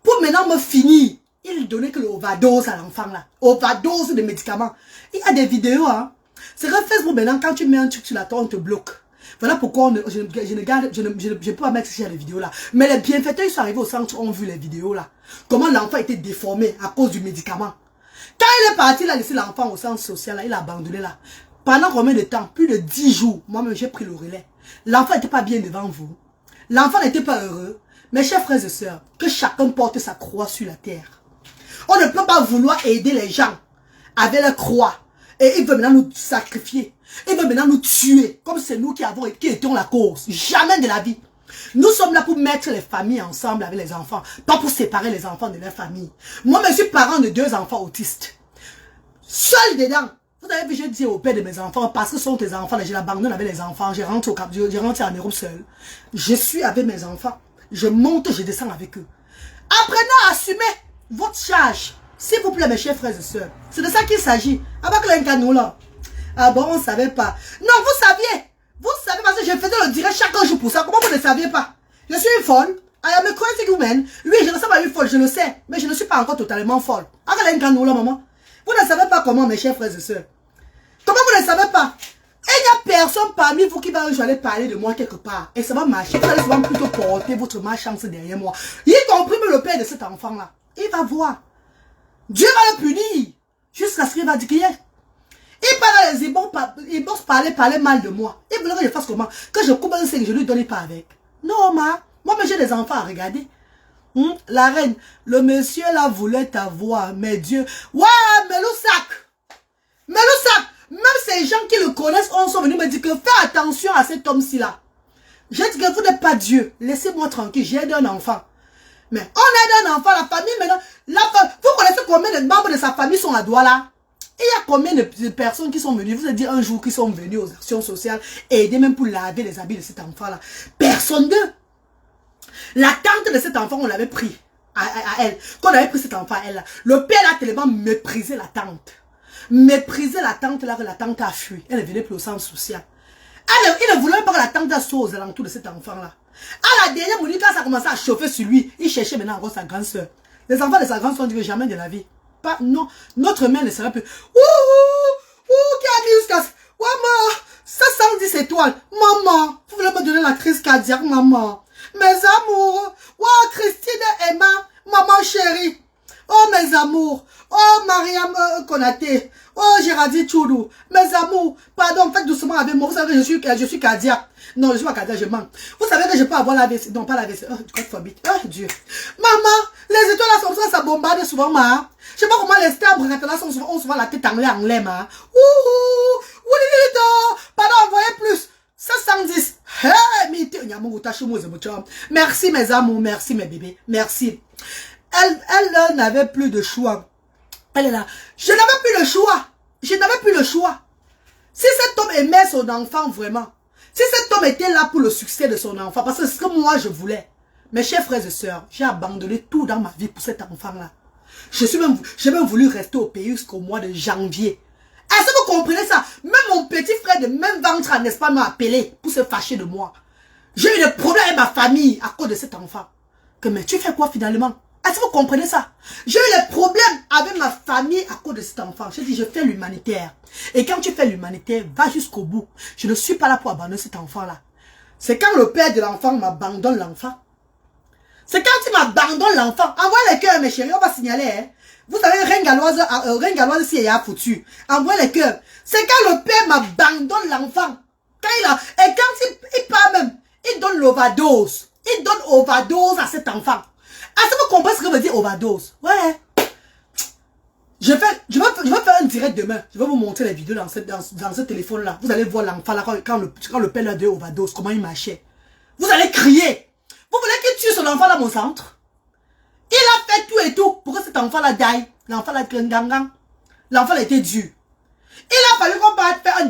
Pour maintenant me finir, il donnait que l'overdose à l'enfant là. Overdose de médicaments. Il y a des vidéos, hein. C'est que Facebook maintenant, quand tu mets un truc sur la tête, on te bloque. Voilà pourquoi je ne peux pas mettre ces vidéos là. Mais les bienfaiteurs, ils sont arrivés au centre, ont vu les vidéos là. Comment l'enfant était déformé à cause du médicament. Quand il est parti, il a laissé l'enfant au centre social là, il a abandonné là. Pendant combien de temps? Plus de 10 jours. Moi-même, j'ai pris le relais. L'enfant n'était pas bien devant vous. L'enfant n'était pas heureux. Mes chers frères et sœurs, que chacun porte sa croix sur la terre. On ne peut pas vouloir aider les gens avec la croix. Et il veut maintenant nous sacrifier. Il veut maintenant nous tuer. Comme c'est nous qui étions la cause. Jamais de la vie. Nous sommes là pour mettre les familles ensemble avec les enfants. Pas pour séparer les enfants de leur famille. Moi, je suis parent de 2 enfants autistes. Seul dedans. Vous avez vu, je dis au père de mes enfants, parce que ce sont tes enfants, je l'abandonne avec les enfants. Je rentre en Europe seul. Je suis avec mes enfants. Je monte, je descends avec eux. Apprenez à assumer votre charge. S'il vous plaît, mes chers frères et sœurs. C'est de ça qu'il s'agit. Ah bon, on ne savait pas. Non, vous saviez. Vous savez parce que je faisais le direct chaque jour pour ça. Comment vous ne saviez pas? Je suis une folle. I am a crazy woman. Oui, je ne sais pas une folle, je le sais. Mais je ne suis pas encore totalement folle. Maman. Vous ne savez pas comment, mes chers frères et sœurs. Comment vous ne savez pas? Il n'y a personne parmi vous qui va aller parler de moi quelque part. Et ça va marcher. Vous allez souvent plutôt porter votre malchance derrière moi. Y compris le père de cet enfant-là. Il va voir. Dieu va le punir. Jusqu'à ce qu'il va dire qu'il y ait. Ils vont parler mal de moi. Ils veulent que je fasse comment? Que je coupe un sein, je lui donne pas avec. Non, moi, j'ai des enfants à regarder. La reine, le monsieur là voulait t'avoir, mais Dieu. Ouais, Melousak, même ces gens qui le connaissent, on sont venus me dire que fais attention à cet homme-ci là. J'ai dit que vous n'êtes pas Dieu. Laissez-moi tranquille, j'ai un enfant. Mais on aide un enfant, la famille maintenant. Vous connaissez combien de membres de sa famille sont à Douala? Il y a combien de personnes qui sont venues, vous avez dit un jour, qui sont venues aux actions sociales et aider même pour laver les habits de cet enfant-là. Personne d'eux. La tante de cet enfant, on l'avait pris à elle. Quand on avait pris cet enfant à elle, là, le père a tellement méprisé la tante. Méprisé la tante là, que la tante a fui. Elle est venue plus au centre social. Il ne voulait pas que la tante soit aux alentours de cet enfant-là. À la dernière minute, quand ça a commencé à chauffer sur lui, il cherchait maintenant encore sa grande soeur. Les enfants de sa grande soeur ont dit que jamais de la vie. Pas, non, notre mère ne sera plus. Qui a mis jusqu'à... Maman, 710 étoiles. Maman, vous voulez me donner la crise cardiaque, maman. Mes amours. Christine et Emma, maman chérie. Oh, mes amours. Oh, Mariam Konaté. Oh, Géraldine Choudou. Mes amours. Pardon, faites doucement avec moi. Vous savez que je suis cardiaque. Non, je ne suis pas cardiaque, je manque. Vous savez que je peux avoir la VC. Non, pas la VC. Oh, Dieu. Maman, les étoiles là sont souvent, ça bombarde souvent, ma. Je sais pas comment les stars là ont souvent la tête en l'air, ma. Pardon, envoyez plus. 710. Merci, mes amours. Merci, mes bébés. Merci. Elle n'avait plus de choix. Elle est là. Je n'avais plus le choix. Je n'avais plus le choix. Si cet homme aimait son enfant vraiment, si cet homme était là pour le succès de son enfant, parce que c'est ce que moi je voulais, mes chers frères et sœurs, j'ai abandonné tout dans ma vie pour cet enfant-là. J'ai même voulu rester au pays jusqu'au mois de janvier. Est-ce que vous comprenez ça? Même mon petit frère de même ventre, n'est-ce pas, m'a appelé pour se fâcher de moi. J'ai eu des problèmes avec ma famille à cause de cet enfant. Mais tu fais quoi finalement? Est-ce que vous comprenez ça? J'ai eu des problèmes avec ma famille à cause de cet enfant. J'ai dit, je fais l'humanitaire. Et quand tu fais l'humanitaire, va jusqu'au bout. Je ne suis pas là pour abandonner cet enfant-là. C'est quand le père de l'enfant m'abandonne l'enfant. C'est quand il m'abandonne l'enfant. Envoie les cœurs, mes chéris, on va signaler. Hein. Vous savez, Reine Galloise, si elle a foutu. Envoie les cœurs. C'est quand le père m'abandonne l'enfant. Et quand il part même, il donne l'overdose. Il donne overdose à cet enfant. Est-ce que vous comprenez ce que veut dire overdose? Ouais. Je vais faire un direct demain. Je vais vous montrer les vidéos dans ce téléphone-là. Vous allez voir l'enfant là, quand le père a donné overdose, comment il marchait. Vous allez crier. Vous voulez qu'il tue son enfant dans mon centre? Il a fait tout et tout pour que cet enfant-là die. L'enfant-là, l'enfant a été dur. Il a fallu qu'on parte faire un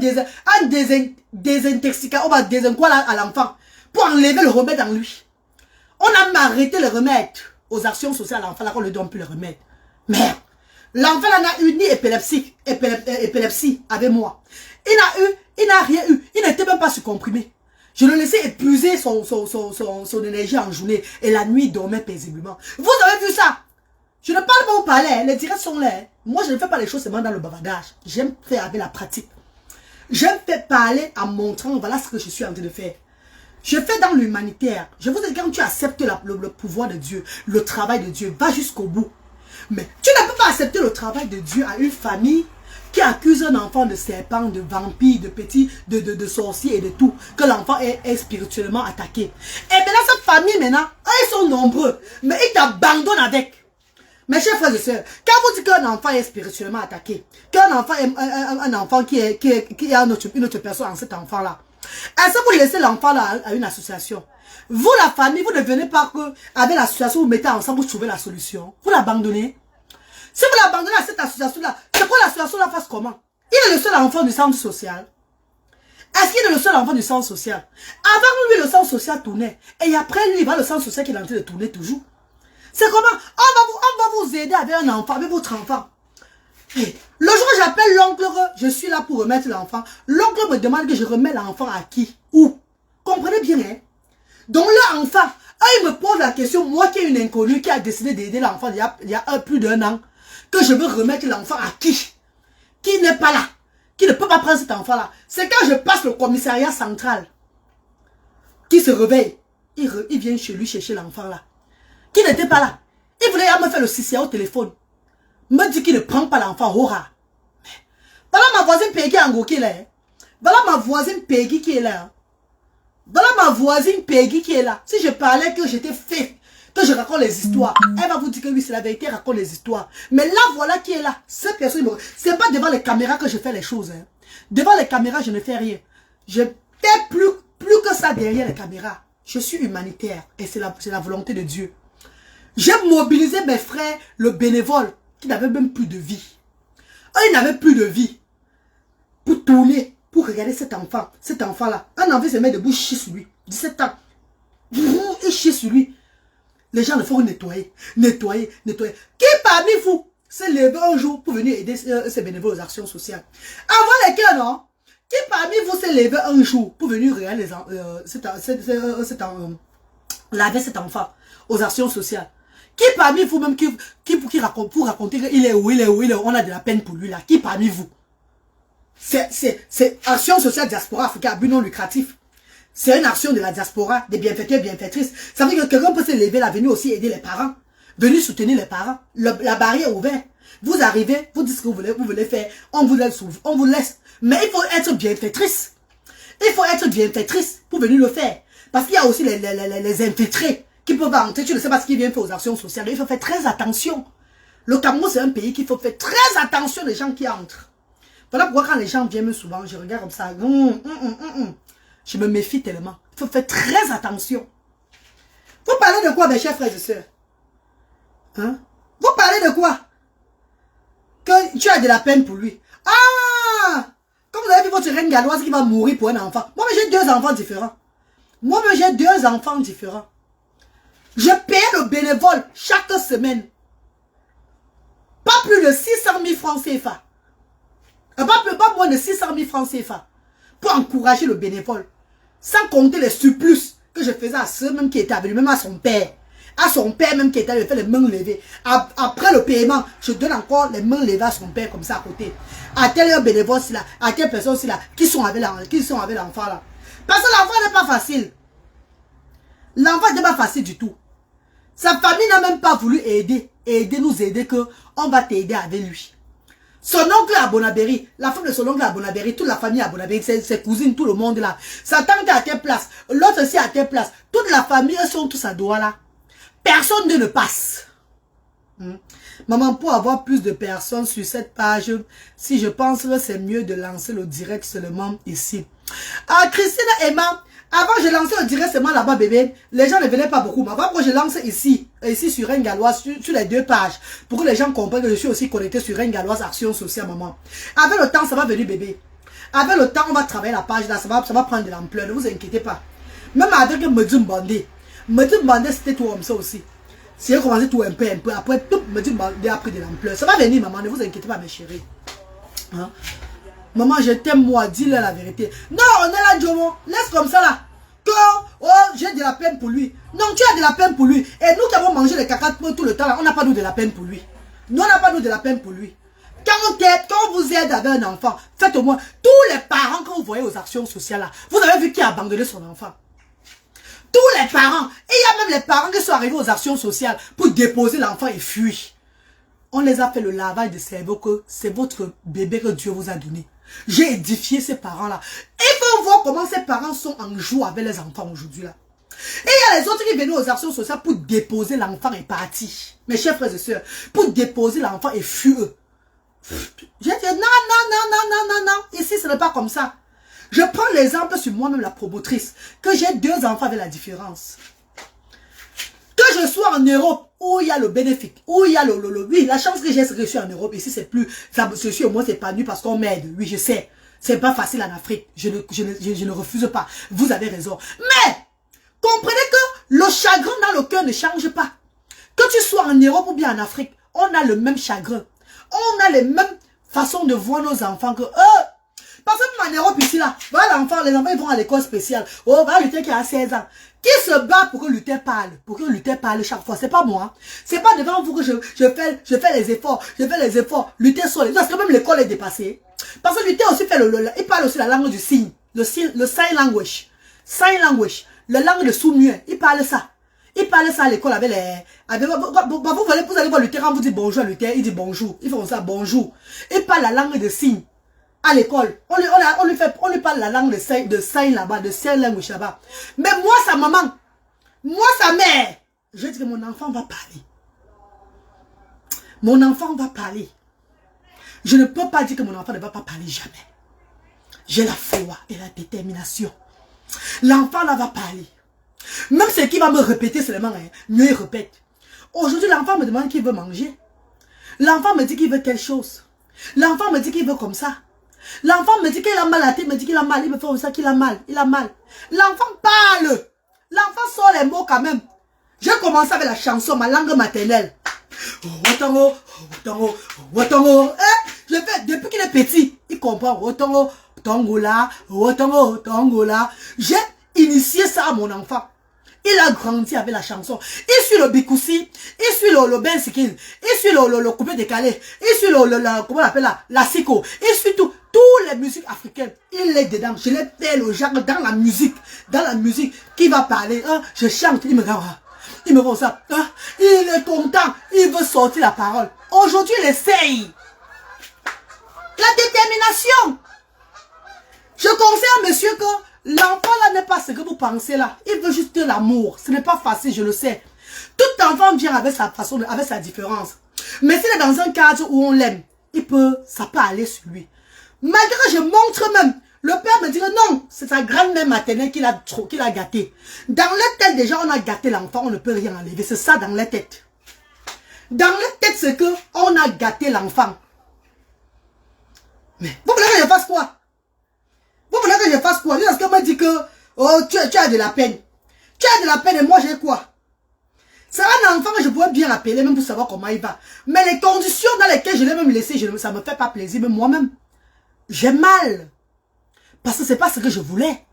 désintoxication, on va désintoxiquer à l'enfant pour enlever le remède en lui. On a arrêté le remède aux actions sociales à l'enfant, là qu'on ne lui donne plus le remède. Merde. L'enfant n'a eu ni épilepsie avec moi. Il n'a rien eu. Il n'était même pas surcomprimé. Je le laissais épuiser son énergie en journée et la nuit il dormait paisiblement. Vous avez vu ça? Je ne parle pas au palais, les directs sont là. Moi, je ne fais pas les choses seulement dans le bavardage. J'aime faire avec la pratique. J'aime faire parler en montrant, voilà ce que je suis en train de faire. Je fais dans l'humanitaire. Je vous dis, quand tu acceptes le pouvoir de Dieu, le travail de Dieu, va jusqu'au bout. Mais tu ne peux pas accepter le travail de Dieu à une famille qui accuse un enfant de serpent, de vampire, de sorcier et de tout, que l'enfant est spirituellement attaqué. Et maintenant, cette famille, maintenant, ils sont nombreux, mais ils t'abandonnent avec. Mes chers frères et sœurs, quand vous dites qu'un enfant est spirituellement attaqué, qu'un enfant est un enfant qui a une autre personne en cet enfant-là, est-ce que vous laissez l'enfant là à une association? Vous, la famille, vous ne venez pas que avec l'association, vous mettez ensemble, vous trouvez la solution. Vous l'abandonnez. Si vous l'abandonnez à cette association-là, c'est quoi l'association-là fasse comment? Il est le seul enfant du centre social. Est-ce qu'il est le seul enfant du centre social? Avant lui, le centre social tournait. Et après lui, il va le centre social qui est en train de tourner toujours. C'est comment? On va vous aider avec un enfant, avec votre enfant. Le jour où j'appelle l'oncle, je suis là pour remettre l'enfant. L'oncle me demande que je remets l'enfant à qui? Où? Comprenez bien, hein? Donc l'enfant, il me pose la question, moi qui est une inconnue qui a décidé d'aider l'enfant il y a plus d'un an, que je veux remettre l'enfant à qui? Qui n'est pas là? Qui ne peut pas prendre cet enfant-là? C'est quand je passe le commissariat central, qui se réveille, il vient chez lui chercher l'enfant là. Qui n'était pas là. Il voulait me faire le CCA au téléphone. me dit qu'il ne prend pas l'enfant, aura. Voilà ma voisine Peggy Ango qui est là. Voilà ma voisine Peggy qui est là. Voilà ma voisine Peggy qui est là. Si je parlais que j'étais fait, que je raconte les histoires, elle va vous dire que oui, c'est la vérité, raconte les histoires. Mais là, voilà qui est là. Cette personne, c'est pas devant les caméras que je fais les choses. Hein. Devant les caméras, je ne fais rien. Je fais plus que ça derrière les caméras. Je suis humanitaire et c'est la volonté de Dieu. J'ai mobilisé mes frères, le bénévole, qui n'avait même plus de vie. Ils n'avaient plus de vie. Pour tourner, pour regarder cet enfant-là. Un enfant se met debout, chie sur lui. 17 ans. Il chie sur lui. Les gens le font nettoyer. Qui parmi vous s'est levé un jour pour venir aider ces bénévoles aux actions sociales? Avant lesquels, non? Qui parmi vous s'est levé un jour pour venir regarder laver cet enfant aux actions sociales? Qui parmi vous même qui raconte, pour raconter qu'il est où, on a de la peine pour lui là? Qui parmi vous? C'est Action Sociale Diaspora Africaine à but non lucratif. C'est une action de la diaspora, des bienfaiteurs, bienfaitrices. Ça veut dire que quelqu'un peut se lever là, venir aussi aider les parents. Venir soutenir les parents. La barrière est ouverte. Vous arrivez, vous dites ce que vous voulez faire. On vous laisse. Mais il faut être bienfaitrice. Il faut être bienfaitrice pour venir le faire. Parce qu'il y a aussi les infiltrés qui peuvent entrer. Tu ne sais pas ce qu'ils viennent faire aux actions sociales. Il faut faire très attention. Le Cameroun, c'est un pays qu'il faut faire très attention aux gens qui entrent. Voilà pourquoi quand les gens viennent souvent, je regarde comme ça. Je me méfie tellement. Il faut faire très attention. Vous parlez de quoi, mes chers frères et sœurs? Hein? Vous parlez de quoi? Que tu as de la peine pour lui. Ah! Comme vous avez vu votre reine galloise qui va mourir pour un enfant. Moi-même, j'ai 2 enfants différents. Je paye le bénévole chaque semaine. Pas plus de 600 000 francs CFA. Pas moins de 600 000 francs CFA. Pour encourager le bénévole. Sans compter les surplus que je faisais à ceux même qui étaient venus, même à son père. À son père même qui était allé faire les mains levées. Après le paiement, je donne encore les mains levées à son père comme ça à côté. À tel bénévole là, à telle personne là, qui sont avec l'enfant là. Parce que l'enfant n'est pas facile. L'enfant n'est pas facile du tout. Sa famille n'a même pas voulu nous aider que on va t'aider avec lui. Son oncle à Bonabéry, la femme de son oncle à Bonabéry, toute la famille à Bonabéry, ses cousines, tout le monde là. Sa tante est à telle place, l'autre aussi à telle place. Toute la famille, eux sont tous à Douala. Personne ne passe. Maman, pour avoir plus de personnes sur cette page, si je pense que c'est mieux de lancer le direct seulement ici. Ah, Christine et Emma, avant je lançais le direct seulement là-bas, bébé. Les gens ne venaient pas beaucoup. Mais avant que je lance ici sur Reine Galloise, sur les 2 pages, pour que les gens comprennent que je suis aussi connecté sur Reine Galloise Action Sociale, maman. Avec le temps, ça va venir, bébé. Avec le temps, on va travailler la page là, ça va prendre de l'ampleur, ne vous inquiétez pas. Même avec Medjum Bandé. Medjum Bandé, c'était tout comme ça aussi. Si j'ai commencé tout un peu, après, tout Medjum Bandé a pris de l'ampleur. Ça va venir, maman, ne vous inquiétez pas, mes chéris. Hein? Maman, je t'aime, moi, dis-le la vérité. Non, on est là, Jomo. Laisse comme ça, là. Que, oh, j'ai de la peine pour lui. Non, tu as de la peine pour lui. Et nous qui avons mangé les caca tout le temps, là, on n'a pas nous de la peine pour lui. Nous, on n'a pas nous de la peine pour lui. Quand vous aidez avec un enfant, faites au moins, tous les parents que vous voyez aux actions sociales, là, vous avez vu qui a abandonné son enfant. Tous les parents. Et il y a même les parents qui sont arrivés aux actions sociales pour déposer l'enfant et fuir. On les a fait le lavage de cerveau que c'est votre bébé que Dieu vous a donné. J'ai édifié ces parents-là. Il faut voir comment ces parents sont en joie avec les enfants aujourd'hui là. Et il y a les autres qui venaient aux actions sociales pour déposer l'enfant et partir. Mes chers frères et sœurs, pour déposer l'enfant et fuir eux. J'ai dit non. Ici ce n'est pas comme ça. Je prends l'exemple sur moi-même la promotrice. Que j'ai 2 enfants avec la différence. Que je sois en Europe, où il y a le bénéfice, où il y a oui, la chance que j'ai, c'est que je suis en Europe. Ici, c'est plus, je suis au moins épanoui parce qu'on m'aide. Oui, je sais. C'est pas facile en Afrique. Je ne refuse pas. Vous avez raison. Mais, comprenez que le chagrin dans le cœur ne change pas. Que tu sois en Europe ou bien en Afrique, on a le même chagrin. On a les mêmes façons de voir nos enfants que eux. Parce que en Europe ici là, voilà l'enfant, les enfants ils vont à l'école spéciale. Oh, voilà Luther qui a 16 ans. Qui se bat pour que Luther parle? Pour que Luther parle chaque fois. C'est pas moi. C'est pas devant vous que je fais les efforts. Je fais les efforts. Luther sur les... Parce que même l'école est dépassée. Parce que Luther aussi fait il parle aussi la langue du signe. Le sign language. Sign language. La langue de sourd-muet. Il parle ça. Il parle ça à l'école avec les... vous allez voir Luther, quand vous dites bonjour à Luther, il dit bonjour. Il fait ça, bonjour. Il parle la langue de signes à l'école. On lui parle la langue de signes là-bas, de sign language là-bas. Mais moi, sa maman, moi, sa mère, je dis que mon enfant va parler. Mon enfant va parler. Je ne peux pas dire que mon enfant ne va pas parler jamais. J'ai la foi et la détermination. L'enfant là va parler. Même ce qui va me répéter seulement, hein, mieux il répète. Aujourd'hui, l'enfant me demande qu'il veut manger. L'enfant me dit qu'il veut telle chose. L'enfant me dit qu'il veut comme ça. L'enfant me dit qu'il a mal à la tête, me dit qu'il a mal. Il me fait comme ça qu'il a mal. Il a mal. L'enfant parle. L'enfant sort les mots quand même. J'ai commencé avec la chanson, ma langue maternelle. Wotango, Wotango, Wotango. Je fais, depuis qu'il est petit, il comprend. Wotango, Tongola, Wotango, Tongola. J'ai initié ça à mon enfant. Il a grandi avec la chanson. Il suit le bikoussi, il suit le Ben Sikin, il suit le coupé décalé, il suit comment on appelle la siko, il suit toutes les musiques africaines. Il est dedans. Je l'ai fait le genre dans la musique qui va parler. Hein, je chante, il me regarde. Il me voit ça. Hein, il est content, il veut sortir la parole. Aujourd'hui, il essaye. La détermination. Je conseille à monsieur que l'enfant là n'est pas ce que vous pensez là. Il veut juste de l'amour. Ce n'est pas facile, je le sais. Tout enfant vient avec sa façon, avec sa différence. Mais s'il est dans un cadre où on l'aime, ça peut aller sur lui. Malgré que je montre même, le père me dit que non, c'est sa grand-mère maternelle qui l'a gâté. Dans les têtes déjà, on a gâté l'enfant, on ne peut rien enlever. C'est ça dans les têtes. Dans les têtes, c'est que on a gâté l'enfant. Mais vous voulez que je fasse quoi? Vous voulez que je fasse quoi? Parce qu'on m'a dit que oh, tu as de la peine. Tu as de la peine et moi j'ai quoi? C'est un enfant que je pourrais bien l'appeler même pour savoir comment il va. Mais les conditions dans lesquelles je l'ai même laissé, ça ne me fait pas plaisir. Mais moi-même, j'ai mal. Parce que ce n'est pas ce que je voulais.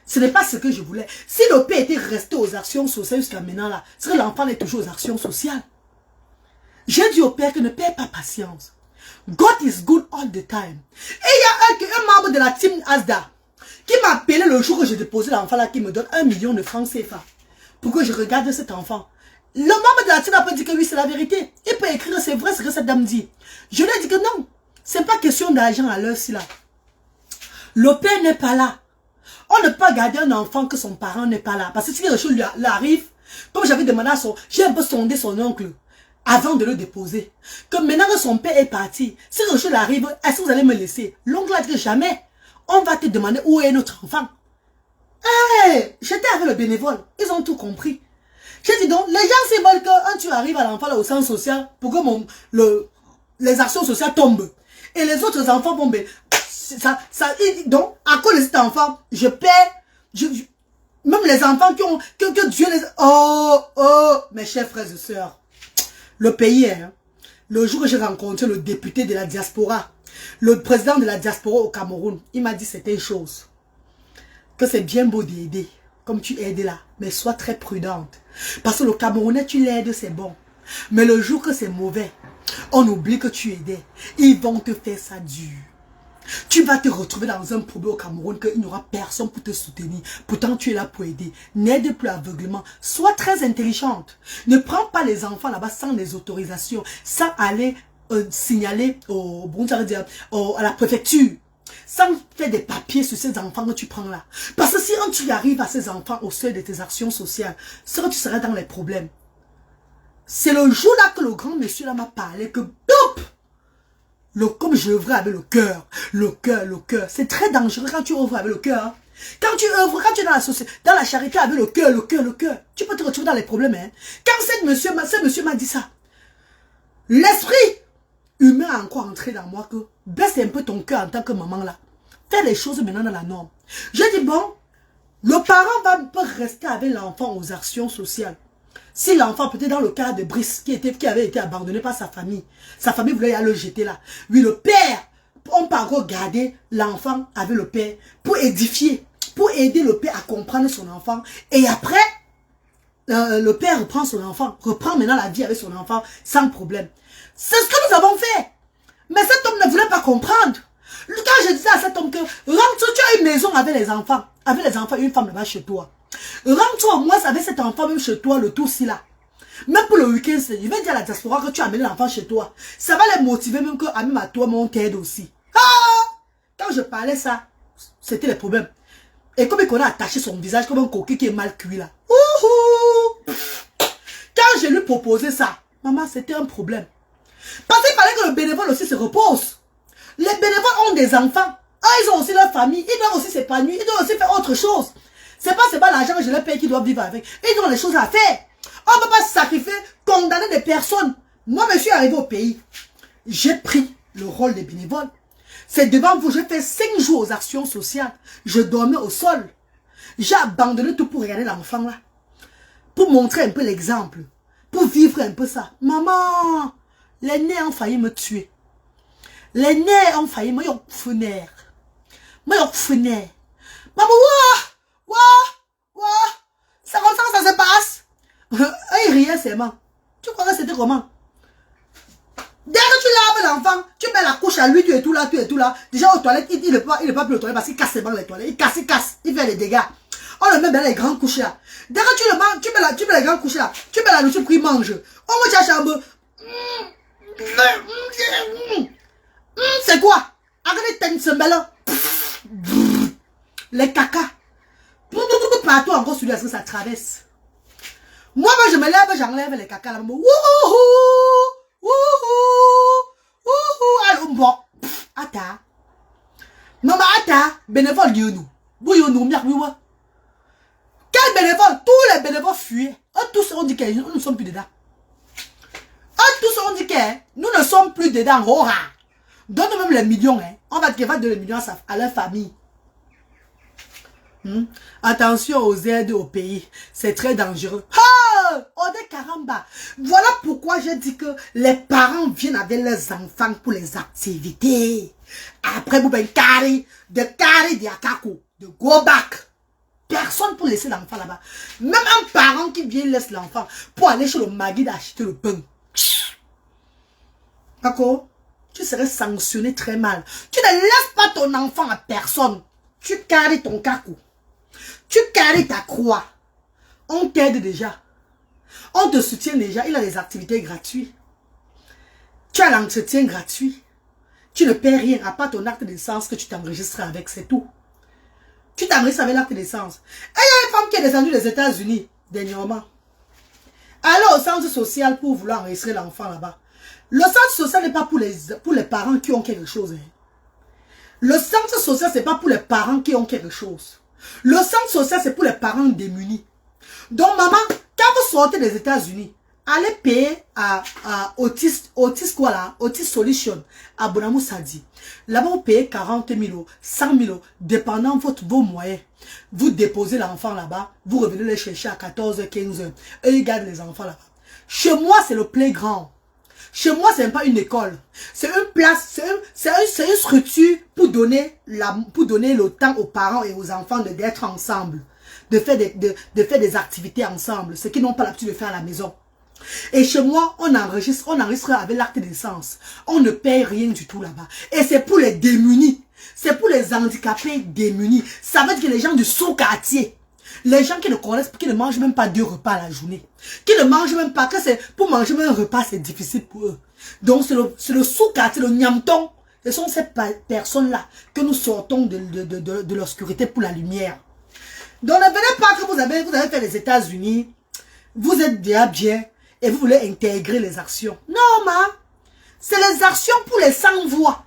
Ce n'est pas ce que je voulais. Si le père était resté aux actions sociales jusqu'à maintenant là, c'est que l'enfant est toujours aux actions sociales. J'ai dit au père que ne perds pas patience. God is good all the time. Et il y a un membre de la team Asda qui m'a appelé le jour où j'ai déposé l'enfant là, qui me donne 1 million de francs CFA pour que je regarde cet enfant. Le membre de la team a pas dit que oui, c'est la vérité. Il peut écrire, c'est vrai ce que cette dame dit. Je lui ai dit que non, c'est pas question d'argent à l'heure-ci là. Le père n'est pas là. On ne peut pas garder un enfant que son parent n'est pas là. Parce que si quelque chose lui arrive, comme j'avais demandé à j'ai un peu sondé son oncle avant de le déposer. Que maintenant que son père est parti, si quelque chose arrive, est-ce que vous allez me laisser? L'oncle a dit que jamais. On va te demander où est notre enfant. Hey, j'étais avec le bénévole. Ils ont tout compris. J'ai dit donc, les gens s'ils veulent que tu arrives à l'enfant là au centre social pour que les actions sociales tombent. Et les autres enfants vont... donc, à cause de cet enfant, je perds... même les enfants que Dieu les... Oh, mes chers frères et sœurs. Le pays, hein, le jour où j'ai rencontré le député de la diaspora, le président de la diaspora au Cameroun, il m'a dit certaines choses. Que c'est bien beau d'aider, comme tu aides là, mais sois très prudente. Parce que le Camerounais, tu l'aides, c'est bon. Mais le jour que c'est mauvais, on oublie que tu aidais. Ils vont te faire ça dur. Tu vas te retrouver dans un problème au Cameroun qu'il n'y aura personne pour te soutenir. Pourtant, tu es là pour aider. N'aide plus aveuglement. Sois très intelligente. Ne prends pas les enfants là-bas sans les autorisations, sans aller signaler à la préfecture, sans faire des papiers sur ces enfants que tu prends là. Parce que si tu arrives à ces enfants au seuil de tes actions sociales, c'est que tu seras dans les problèmes. C'est le jour là que le grand monsieur là m'a parlé que comme je œuvrais avec le cœur. C'est très dangereux quand tu œuvres avec le cœur. Hein. Quand tu es dans la charité avec le cœur, tu peux te retrouver dans les problèmes. Hein. Quand ce monsieur m'a dit ça, l'esprit humain a encore entré dans moi que baisse un peu ton cœur en tant que maman là. Fais les choses maintenant dans la norme. Je dis bon, le parent peut rester avec l'enfant aux actions sociales. Si l'enfant, peut-être dans le cas de Brice, qui avait été abandonné par sa famille voulait aller le jeter là. Oui, le père, on peut encore garder l'enfant avec le père pour édifier, pour aider le père à comprendre son enfant. Et après, le père reprend son enfant, reprend maintenant la vie avec son enfant sans problème. C'est ce que nous avons fait. Mais cet homme ne voulait pas comprendre. Quand je disais à cet homme que rentre, tu as une maison avec les enfants, une femme là-bas chez toi. Rends-toi au moins avec cet enfant même chez toi, le tout si là. Même pour le week-end, je vais dire à la diaspora que tu as amené l'enfant chez toi. Ça va les motiver même que même à toi, mon t'aide aussi. Ah! Quand je parlais ça, c'était le problème. Et comme il connaît attaché son visage comme un coquille qui est mal cuit là. Ouhou! Quand je lui proposais ça, maman, c'était un problème. Parce qu'il fallait que le bénévole aussi se repose. Les bénévoles ont des enfants. Ah, ils ont aussi leur famille. Ils doivent aussi s'épanouir. Ils doivent aussi faire autre chose. C'est pas l'argent que je leur paye qu'ils doivent vivre avec. Ils ont des choses à faire. On ne peut pas se sacrifier, condamner des personnes. Moi, je suis arrivé au pays. J'ai pris le rôle des bénévoles. C'est devant vous, j'ai fait 5 jours aux actions sociales. Je dormais au sol. J'ai abandonné tout pour regarder l'enfant là. Pour montrer un peu l'exemple. Pour vivre un peu ça. Maman, les nez ont failli me tuer. Les nez ont failli me tuer. Maman, ouah. C'est comme ça que ça se passe. Il riait seulement. Tu crois que c'était comment? Dès que tu laves l'enfant, tu mets la couche à lui, tu es tout là. Déjà aux toilettes, il ne peut pas plus aux toilettes parce qu'il casse les toilettes. Il casse, il fait les dégâts. On le met dans les grandes couches là. Dès que tu le manges, tu mets les grandes couches là. Tu mets la nourriture pour qu'il mange. On va à la chambre. C'est quoi? Arrête ce melon. Les caca. Partout encore sur lui, est-ce que ça traverse? Moi, je me lève, j'enlève les caca là. Wouhou! Allô, bon. Attends. Maman, attends. Bénévole, nous. Quel bénévole? Tous les bénévoles fuyaient. Tous on dit que nous ne sommes plus dedans. Tous on dit que nous ne sommes plus dedans. Donne même les millions. On va donner les millions à leur famille. Attention aux aides au pays. C'est très dangereux. Ode caramba. Voilà pourquoi je dis que les parents viennent avec leurs enfants pour les activités. Après, vous de Akaku, de go back. Personne pour laisser l'enfant là-bas. Même un parent qui vient laisse l'enfant pour aller chez le Magui d'acheter le pain. D'accord? Tu serais sanctionné très mal. Tu ne laisses pas ton enfant à personne. Tu carries ton kakou. Tu carries ta croix. On t'aide déjà. On te soutient déjà. Il a des activités gratuites. Tu as l'entretien gratuit. Tu ne paies rien à part ton acte de naissance que tu t'enregistres avec. C'est tout. Tu t'enregistres avec l'acte de naissance. Et il y a une femme qui est descendue des États-Unis dernièrement. Elle est au centre social pour vouloir enregistrer l'enfant là-bas. Le centre social n'est pas pour les parents qui ont quelque chose. Le centre social, ce n'est pas pour les parents qui ont quelque chose. Le centre social, c'est pour les parents démunis. Donc, maman, quand vous sortez des États-Unis, allez payer à Otis Solution, à Bonamou Sadi. Là-bas, vous payez 40 000 €, 100 000 €, dépendant de vos moyens. Vous déposez l'enfant là-bas, vous revenez les chercher à 14 h 15 h. Eux, ils gardent les enfants là-bas. Chez moi, c'est le playground. Chez moi, ce n'est pas une école. C'est une place, c'est une structure pour donner le temps aux parents et aux enfants d'être ensemble. De faire des activités ensemble. Ce qu'ils n'ont pas l'habitude de faire à la maison. Et chez moi, on enregistre avec l'acte de naissance. On ne paye rien du tout là-bas. Et c'est pour les démunis. C'est pour les handicapés démunis. Ça veut dire que les gens du sous-quartier, les gens qui ne connaissent, qui ne mangent même pas 2 repas à la journée, qui ne mangent même pas, que c'est pour manger même un repas, c'est difficile pour eux. Donc c'est le sous-quartier, le niamton. Ce sont ces personnes-là que nous sortons de l'obscurité pour la lumière. Donc ne venez pas que vous avez fait les États-Unis, vous êtes déjà bien et vous voulez intégrer les actions. Non, ma, c'est les actions pour les sans-voix.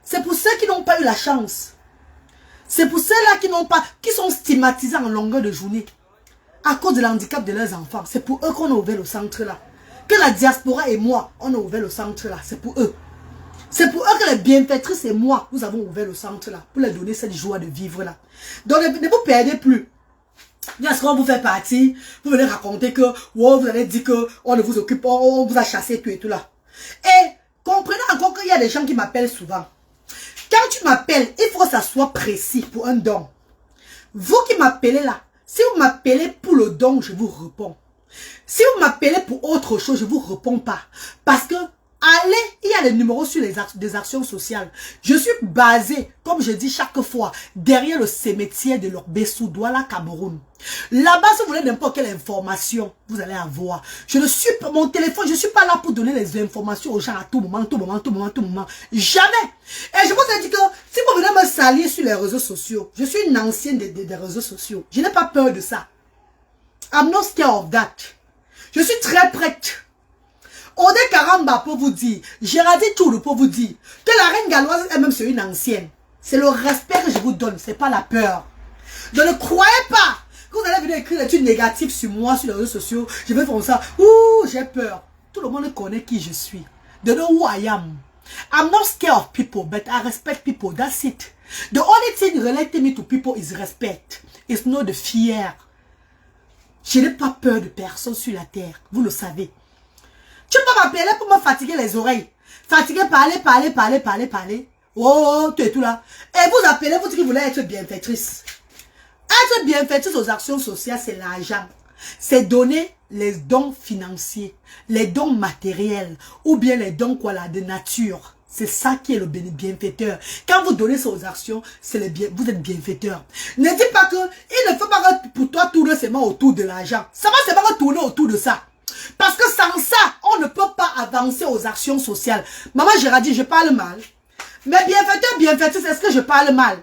C'est pour ceux qui n'ont pas eu la chance. C'est pour ceux-là qui sont stigmatisés en longueur de journée à cause de l'handicap de leurs enfants. C'est pour eux qu'on a ouvert le centre là. Que la diaspora et moi, on a ouvert le centre là. C'est pour eux. C'est pour eux que les bienfaitrices et moi, nous avons ouvert le centre là. Pour leur donner cette joie de vivre là. Donc ne vous perdez plus. Est-ce qu'on vous fait partie? Vous venez raconter que, wow, vous allez dire que on ne vous occupe, on vous a chassé tout et tout là. Et comprenez encore qu'il y a des gens qui m'appellent souvent. Quand tu m'appelles, il faut que ça soit précis pour un don. Vous qui m'appelez là, si vous m'appelez pour le don, je vous réponds. Si vous m'appelez pour autre chose, je ne vous réponds pas. Parce que Allez, il y a les numéros sur des actions sociales. Je suis basé, comme je dis chaque fois, derrière le cimetière de l'Orbessou, Douala, Cameroun. Là-bas, si vous voulez n'importe quelle information, vous allez avoir. Je ne suis pas, mon téléphone, je ne suis pas là pour donner les informations aux gens à tout moment, tout moment, tout moment, tout moment. Jamais. Et je vous ai dit que si vous venez me salir sur les réseaux sociaux, je suis une ancienne des réseaux sociaux. Je n'ai pas peur de ça. I'm not scared of that. Je suis très prête. Ode Karamba pour vous dire, Géraldine Toulou pour vous dire, que la reine galloise elle-même c'est une ancienne. C'est le respect que je vous donne, c'est pas la peur. Donc ne croyez pas que vous allez venir écrire des trucs négatifs sur moi, sur les réseaux sociaux. Je vais faire ça. Ouh, j'ai peur. Tout le monde connaît qui je suis. They know who I am. I'm not scared of people, but I respect people. That's it. The only thing relating me to people is respect. It's not the fear. Je n'ai pas peur de personne sur la terre. Vous le savez. Tu peux m'appeler pour me fatiguer les oreilles. Fatiguer, parler. Oh, tu es tout là. Et vous appelez, vous dites que vous voulez être bienfaitrice. Être bienfaitrice aux actions sociales, c'est l'argent. C'est donner les dons financiers, les dons matériels, ou bien les dons de nature. C'est ça qui est le bienfaiteur. Quand vous donnez ça aux actions, vous êtes bienfaiteur. Ne dis pas que il ne faut pas que pour toi tourner seulement autour de l'argent. Ça va seulement tourner autour de ça. Parce que sans ça, on ne peut pas avancer aux actions sociales. Maman Géraldine, je parle mal. Mais bienfaiteur, est-ce que je parle mal?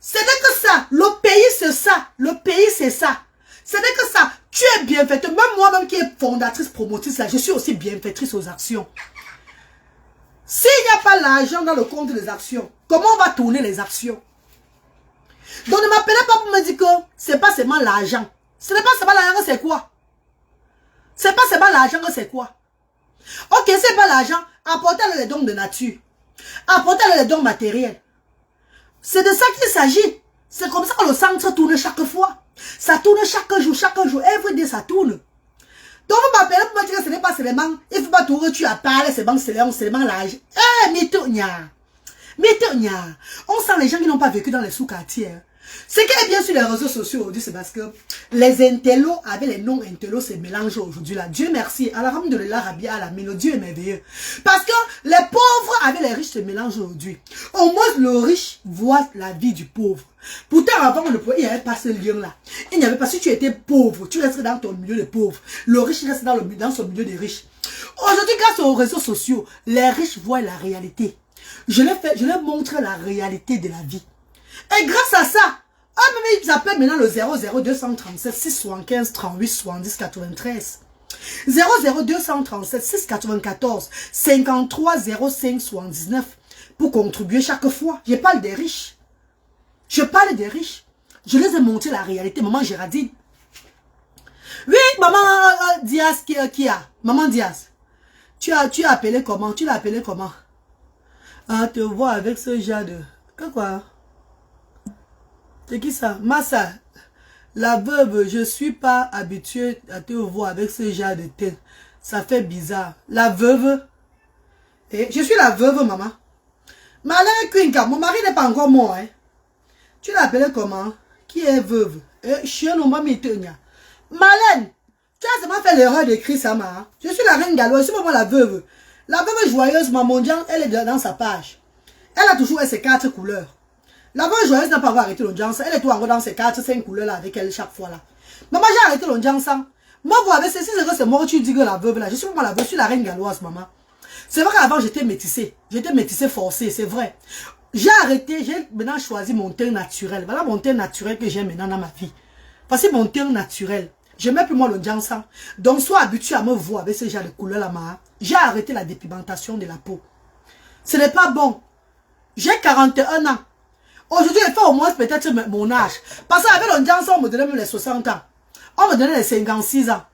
Ce n'est que ça. Le pays, c'est ça. Le pays, c'est ça. Ce n'est que ça. Tu es bienfaiteur. Même moi-même qui est fondatrice, promotrice, là, je suis aussi bienfaitrice aux actions. S'il n'y a pas l'argent dans le compte des actions, comment on va tourner les actions? Donc ne m'appelez pas pour me dire que c'est pas seulement l'argent. Ce n'est pas seulement l'argent, c'est quoi? C'est pas seulement l'argent, c'est quoi? Ok, c'est pas l'argent. Apportez les dons de nature. Apportez les dons matériels. C'est de ça qu'il s'agit. C'est comme ça que le centre tourne chaque fois. Ça tourne chaque jour. Every day, ça tourne. Donc vous m'appelez pour me dire que ce n'est pas seulement, il ne faut pas tourner, tu as parlé, c'est seulement l'argent. Eh, mitonia. On sent les gens qui n'ont pas vécu dans les sous-quartiers. Ce qui est bien sur les réseaux sociaux aujourd'hui, c'est parce que les intellos avec les non-intellos se mélangent aujourd'hui là. Dieu merci. Alhamdulillah, Rabbi Alamin, Dieu est merveilleux. Parce que les pauvres avec les riches se mélangent aujourd'hui. Au moins, le riche voit la vie du pauvre. Pourtant, avant, il n'y avait pas ce lien-là. Il n'y avait pas, si tu étais pauvre, tu restes dans ton milieu de pauvres. Le riche reste dans son milieu des riches. Aujourd'hui, grâce aux réseaux sociaux, les riches voient la réalité. Je leur montre la réalité de la vie. Et grâce à ça, ils appellent maintenant le 00237 675 38 70 93. 00237 694 53 05 79 pour contribuer chaque fois. Je parle des riches. Je parle des riches. Je les ai montré la réalité. Maman Géraldine. Oui, maman Diaz qui a. Maman Diaz. Tu as appelé comment? Tu l'as appelé comment? Ah, te vois avec ce genre de... Quoi? C'est qui ça? Massa. La veuve, je suis pas habituée à te voir avec ce genre de tête. Ça fait bizarre. La veuve. Eh, je suis la veuve, maman. Malin Quinca, mon mari n'est pas encore mort, hein. Tu l'appelles comment? Qui est veuve? Eh, chien, non, maman, Malène, tu as seulement fait l'erreur d'écrire ça, ma. Je suis la reine galloise, je suis vraiment la veuve. La veuve joyeuse, ma mondiale, elle est dans sa page. Elle a toujours ses 4 couleurs. La veuve joyeuse n'a pas encore arrêté l'audience. Elle est toujours encore dans ses 4-5 couleurs là avec elle chaque fois là. Maman, j'ai arrêté l'audience. Moi, vous avez ceci, c'est moi, tu dis que la veuve là. Je suis vraiment la veuve, je suis la reine galloise, maman. C'est vrai qu'avant, j'étais métissée. J'étais métissée forcée, c'est vrai. J'ai arrêté, j'ai maintenant choisi mon teint naturel. Voilà mon teint naturel que j'ai maintenant dans ma vie. Parce que mon teint naturel, je ne mets plus moi l'audience. Donc, sois habitué à me voir avec ce genre de couleur là, maman. J'ai arrêté la dépigmentation de la peau. Ce n'est pas bon. J'ai 41 ans. Aujourd'hui, il faut au moins peut-être mon âge. Parce qu'avec l'audience, on me donnait même les 60 ans. On me donnait les 56 ans.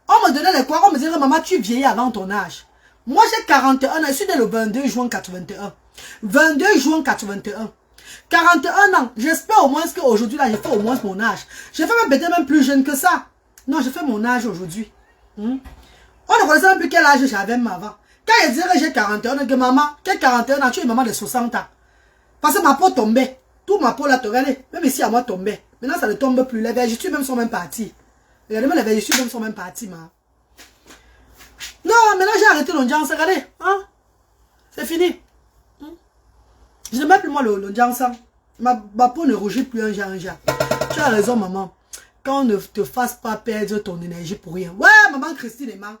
On me donnait les quoi? On me disait, maman, tu vieillis avant ton âge. Moi, j'ai 41 ans. Je suis né le 22 juin 81. 22 juin 81. 41 ans. J'espère au moins qu'aujourd'hui, là, j'ai fait au moins mon âge. J'ai fait peut-être même plus jeune que ça. Non, j'ai fait mon âge aujourd'hui. On ne connaissait même plus quel âge j'avais même avant. Quand il dirait que j'ai 41 ans, que maman, quel 41 ans, tu es maman de 60 ans. Parce que ma peau tombait. Tout ma peau là, regardez, même ici à moi tombait. Maintenant, ça ne tombe plus. Les vergetures même sont même parties. Regardez-moi, les vergetures même sont même parties, ma. Non, maintenant j'ai arrêté l'ondiance, regardez. Hein? C'est fini. Je ne mets plus moi l'ondiance. Ma peau ne rougit plus un jour. Tu as raison, maman. Quand on ne te fasse pas perdre ton énergie pour rien. Ouais, maman Christine et moi.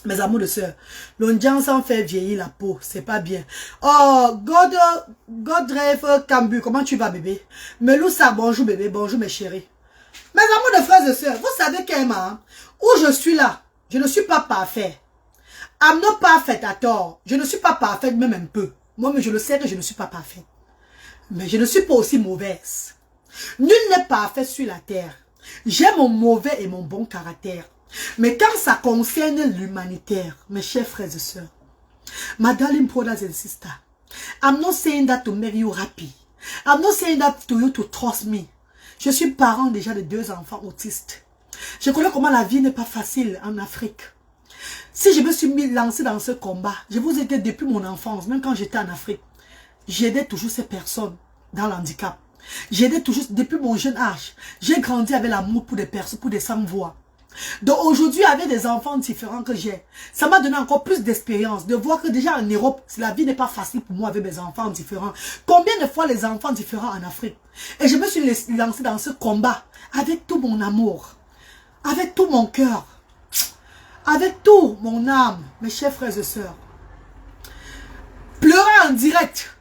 Mes amours de soeur, l'ondiance en fait vieillir la peau, c'est pas bien. Oh, Godreve Kambu, comment tu vas bébé? Melousa, bonjour bébé, bonjour mes chéris. Mes amours de frères et sœurs, vous savez qu'Emma, où je suis là, je ne suis pas parfait. I'm not perfect à tort. Je ne suis pas parfaite même un peu. Moi-même je le sais que je ne suis pas parfaite. Mais je ne suis pas aussi mauvaise. Nul n'est parfait sur la terre. J'ai mon mauvais et mon bon caractère. Mais quand ça concerne l'humanitaire, mes chers frères et sœurs, my darling brothers and sisters, I'm not saying that to make you happy. I'm not saying that to you to trust me. Je suis parent déjà de 2 enfants autistes. Je connais comment la vie n'est pas facile en Afrique. Si je me suis lancé dans ce combat, je vous ai dit depuis mon enfance, même quand j'étais en Afrique, j'aidais toujours ces personnes dans l'handicap. J'aidais toujours, depuis mon jeune âge, j'ai grandi avec l'amour pour des personnes, pour des sans-voix. Donc aujourd'hui, avec des enfants différents que j'ai, ça m'a donné encore plus d'expérience de voir que déjà en Europe, la vie n'est pas facile pour moi avec mes enfants différents. Combien de fois les enfants différents en Afrique? Et je me suis lancé dans ce combat avec tout mon amour, avec tout mon cœur, avec tout mon âme, mes chers frères et sœurs. Pleurer en direct.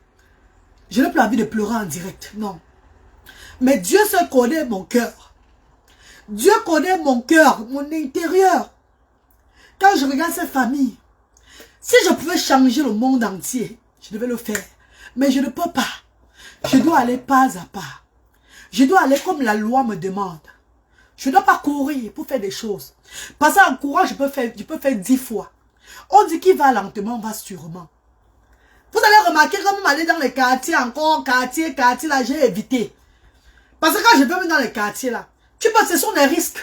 Je n'ai plus envie de pleurer en direct, non. Mais Dieu seul connaît mon cœur. Dieu connaît mon cœur, mon intérieur. Quand je regarde cette famille, si je pouvais changer le monde entier, je devais le faire. Mais je ne peux pas. Je dois aller pas à pas. Je dois aller comme la loi me demande. Je ne dois pas courir pour faire des choses. Parce qu'en courant, je peux faire 10 fois. On dit qu'il va lentement, on va sûrement. Vous allez remarquer quand même aller dans les quartiers, encore quartier, là, j'ai évité. Parce que quand je vais même dans les quartiers, là, tu vois, ce sont des risques.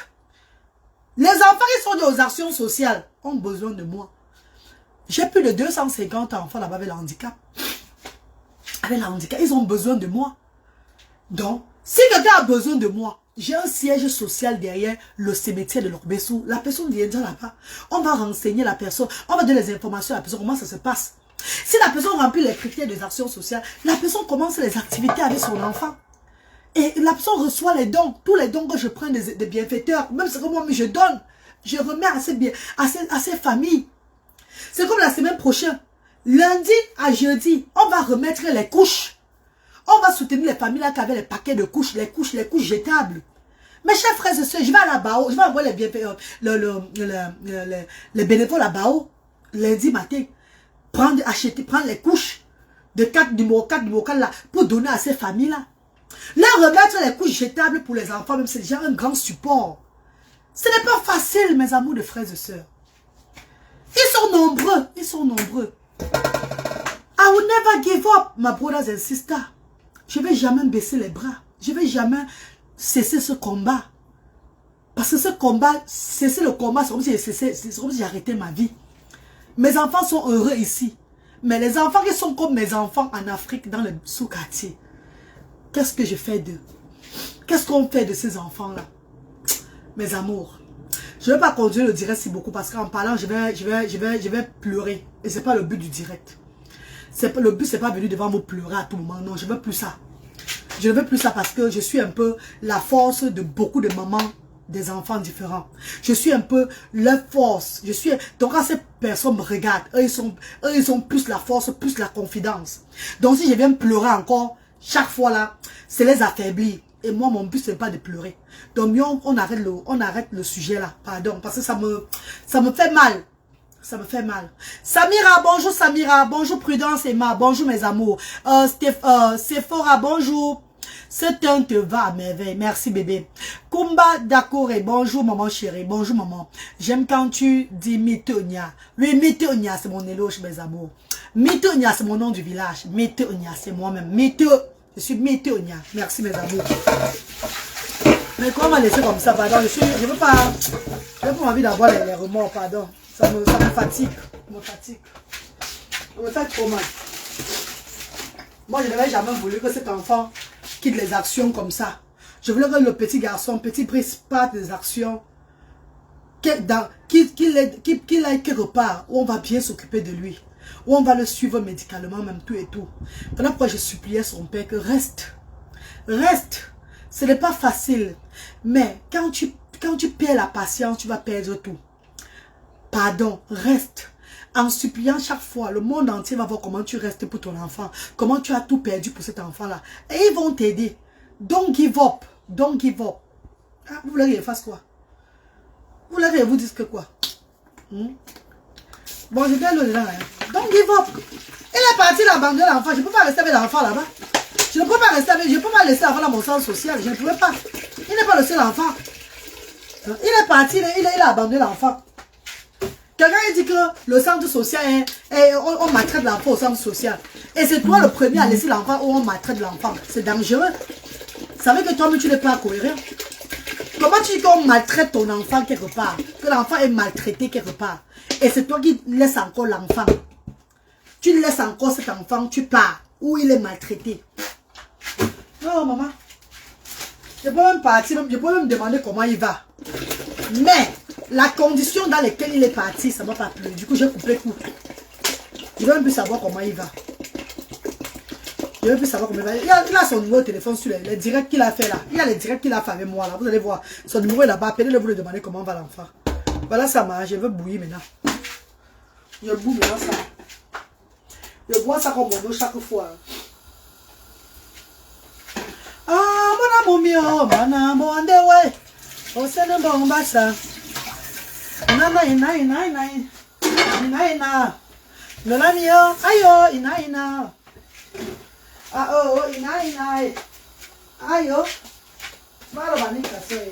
Les enfants qui sont aux actions sociales ont besoin de moi. J'ai plus de 250 enfants là-bas avec le handicap. Avec le handicap, ils ont besoin de moi. Donc, si quelqu'un a besoin de moi, j'ai un siège social derrière le cimetière de l'Orbessou. La personne viendra là-bas. On va renseigner la personne. On va donner les informations à la personne. Comment ça se passe? Si la personne remplit les critères des actions sociales, la personne commence les activités avec son enfant. Et la personne reçoit les dons. Tous les dons que je prends des bienfaiteurs, même ce que moi je donne, je remets à ces familles. C'est comme la semaine prochaine. Lundi à jeudi, on va remettre les couches. On va soutenir les familles là qui avaient les paquets de couches, les couches jetables. Mes chers frères et sœurs, je vais à la BAO, je vais envoyer les bénévoles à BAO, lundi matin, prendre les couches de 4 numéro 4 là, pour donner à ces familles là. Leur remettre les couches jetables pour les enfants, même c'est déjà un grand support. Ce n'est pas facile, mes amours de frères et sœurs. Ils sont nombreux, ils sont nombreux. I will never give up, my brothers and sisters. Je ne vais jamais baisser les bras. Je ne vais jamais cesser ce combat. Parce que ce combat, cesser le combat, c'est comme si j'ai arrêté ma vie. Mes enfants sont heureux ici. Mais les enfants qui sont comme mes enfants en Afrique, dans les sous-quartiers, qu'est-ce que je fais d'eux? Qu'est-ce qu'on fait de ces enfants-là? Mes amours. Je ne vais pas conduire le direct si beaucoup parce qu'en parlant, je vais pleurer. Et ce n'est pas le but du direct. Le but, c'est pas venir devant vous pleurer à tout moment. Non, je ne veux plus ça. Je ne veux plus ça parce que je suis un peu la force de beaucoup de mamans des enfants différents. Je suis un peu leur force. Donc quand ces personnes me regardent, eux ils ont plus la force, plus la confidence. Donc si je viens pleurer encore, chaque fois là, c'est les affaiblir. Et moi, mon but, c'est pas de pleurer. Donc on arrête le sujet là. Pardon, parce que ça me fait mal. Ça me fait mal. Samira, bonjour Samira. Bonjour Prudence Emma. Bonjour mes amours. Sephora, bonjour. Ce teint te va à merveille. Merci bébé. Kumba d'accord et bonjour maman chérie. Bonjour maman. J'aime quand tu dis Mitonia. Oui, Mitonia, c'est mon éloge mes amours. Mitonia, c'est mon nom du village. Mitonia, c'est moi-même. Je suis Mitonia. Merci mes amours. Mais comment on va laisser comme ça, pardon. Je veux pas envie d'avoir les remords, pardon. Ça me fatigue. Ça me fait trop mal. Moi, je n'avais jamais voulu que cet enfant quitte les actions comme ça. Je voulais que le petit garçon, petit Brice, parte des actions qu'il aille quelque part où on va bien s'occuper de lui, où on va le suivre médicalement, même tout et tout. Voilà pourquoi je suppliais son père que reste. Ce n'est pas facile. Mais quand tu perds la patience, tu vas perdre tout. Pardon, reste. En suppliant chaque fois, le monde entier va voir comment tu restes pour ton enfant. Comment tu as tout perdu pour cet enfant-là. Et ils vont t'aider. Don't give up. Don't give up. Ah, vous voulez qu'il fasse quoi? Vous voulez vous dire que quoi? Bon, j'ai bien le dedans. Don't give up. Il est parti abandonner l'enfant. Je ne peux pas rester avec l'enfant là-bas. Je ne peux pas rester avec. Je ne peux pas laisser l'enfant dans mon centre social. Je ne pouvais pas. Il n'est pas le seul enfant. Il est parti, il a abandonné l'enfant. Quelqu'un dit que le centre social, on maltraite l'enfant au centre social. Et c'est toi le premier à laisser l'enfant où on maltraite l'enfant. C'est dangereux. Ça veut que toi-même tu n'es pas cohérent. Comment tu dis qu'on maltraite ton enfant quelque part? Que l'enfant est maltraité quelque part. Et c'est toi qui laisses encore l'enfant. Tu laisses encore cet enfant, tu pars. Où il est maltraité. Non, maman. Je peux même partir, je peux même demander comment il va. Mais la condition dans laquelle il est parti, ça ne m'a pas plu. Du coup, j'ai coupé court. Je ne veux même plus savoir comment il va. Je ne veux plus savoir comment il va. Il a son numéro de téléphone sur les directs qu'il a fait là. Il y a les directs qu'il a fait avec moi là. Vous allez voir. Son numéro est là-bas. Appelez-le, vous lui demandez comment va l'enfant. Voilà, ça marche. Je veux bouillir maintenant. Je bouille maintenant ça. Je bois ça comme mon eau chaque fois. Ah, mon amour mio, mon amour, on the way. Oh, c'est le bon bassa. Ina. Lola mio, ayo, ina. Ah, oh, ina. Ayo. Maro banika soy.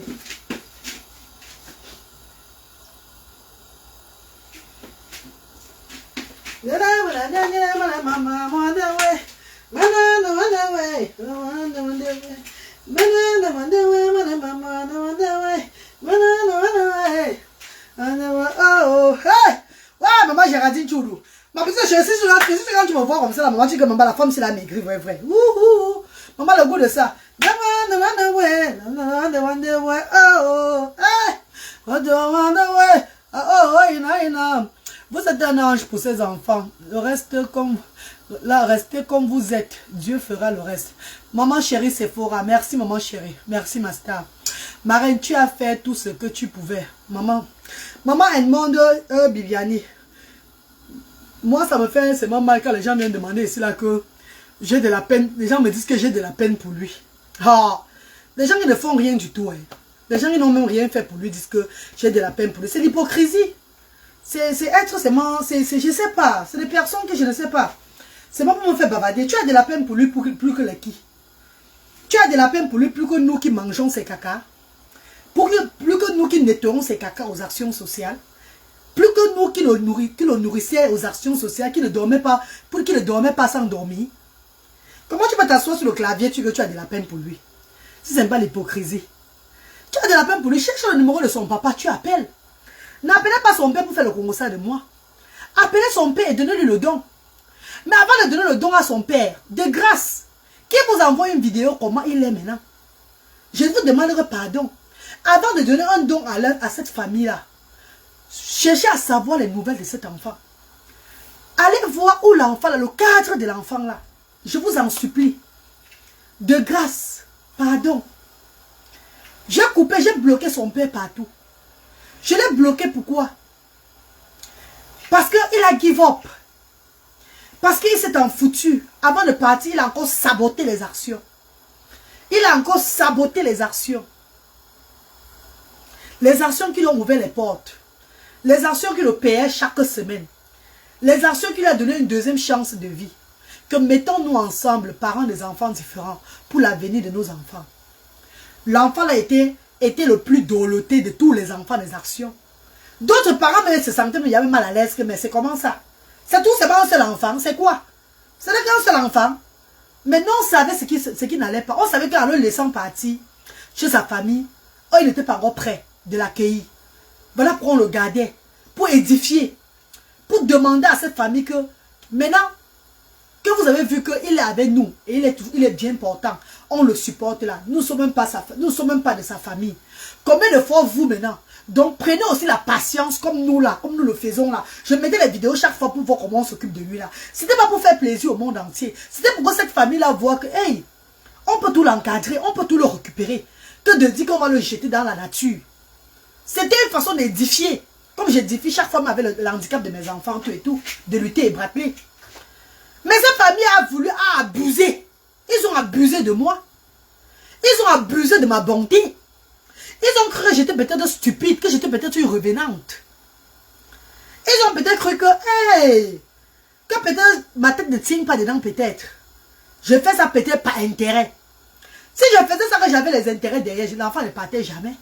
Ouais, maman Géraldine Choudou. Ma petite chérie, si quand tu me vois comme ça, la maman dit que maman, la femme, c'est la maigrie, vrai. Maman, le goût de ça. Vous êtes un ange pour ces enfants. Restez comme vous êtes. Dieu fera le reste. Maman chérie Sephora, merci maman chérie. Merci ma star. Marraine, tu as fait tout ce que tu pouvais. Maman Edmond Bibiani. Moi, ça me fait seulement mal quand les gens viennent demander ici là que j'ai de la peine. Les gens me disent que j'ai de la peine pour lui. Ah, les gens qui ne font rien du tout. Hein. Les gens qui n'ont même rien fait pour lui disent que j'ai de la peine pour lui. C'est l'hypocrisie. C'est être seulement, je sais pas. C'est des personnes que je ne sais pas. C'est pas pour me faire bavader. Tu as de la peine pour lui plus que les qui? Tu as de la peine pour lui plus que nous qui mangeons ses caca. Plus que nous qui nettoyons ses caca aux actions sociales. Plus que nous qui le nourrissions aux actions sociales, qui ne dormait pas, pour qu'il ne dormait pas sans dormir. Comment tu peux t'asseoir sur le clavier que tu as de la peine pour lui? Si ce n'est pas l'hypocrisie. Tu as de la peine pour lui, cherche le numéro de son papa, tu appelles. N'appelez pas son père pour faire le Congo de moi. Appelez son père et donnez-lui le don. Mais avant de donner le don à son père, de grâce, qui vous envoie une vidéo comment il est maintenant? Je vous demanderai pardon. Avant de donner un don à cette famille-là, cherchez à savoir les nouvelles de cet enfant. Allez voir où l'enfant, le cadre de l'enfant là. Je vous en supplie. De grâce, pardon. J'ai coupé, j'ai bloqué son père partout. Je l'ai bloqué, pourquoi? Parce qu'il a give up. Parce qu'il s'est en foutu. Avant de partir, il a encore saboté les actions. Il a encore saboté les actions. Les actions qui lui ont ouvert les portes. Les actions qui le payaient chaque semaine. Les actions qui lui ont donné une deuxième chance de vie. Que mettons-nous ensemble, parents des enfants différents, pour l'avenir de nos enfants. L'enfant a été le plus doloté de tous les enfants des actions. D'autres parents même se sentaient, mais il y avait mal à l'aise, mais c'est comment ça? C'est tout, c'est pas un seul enfant, c'est quoi? C'est qu'un seul enfant. Mais nous, on savait ce qui n'allait pas. On savait qu'en le laissant partir chez sa famille, oh, il n'était pas encore prêt de l'accueillir. Voilà pourquoi on le gardait, pour édifier, pour demander à cette famille que, maintenant, que vous avez vu qu'il est avec nous, et il est bien portant, on le supporte là. Nous ne sommes même pas de sa famille. Combien de fois vous maintenant, Donc, prenez aussi la patience comme nous là, comme nous le faisons là. Je mettais les vidéos chaque fois pour voir comment on s'occupe de lui là. C'était pas pour faire plaisir au monde entier. C'était pour que cette famille-là voit que, hey, on peut tout l'encadrer, on peut tout le récupérer. Que de dire qu'on va le jeter dans la nature. C'était une façon d'édifier. Comme j'édifie chaque fois avec le handicap de mes enfants, tout et tout, de lutter et braquer. Mais cette famille a voulu abuser. Ils ont abusé de moi. Ils ont abusé de ma bonté. Ils ont cru que j'étais peut-être stupide, que j'étais peut-être une revenante. Ils ont peut-être cru que, hey, que peut-être ma tête ne tient pas dedans, peut-être. Je fais ça peut-être par intérêt. Si je faisais ça que j'avais les intérêts derrière, l'enfant ne partait jamais.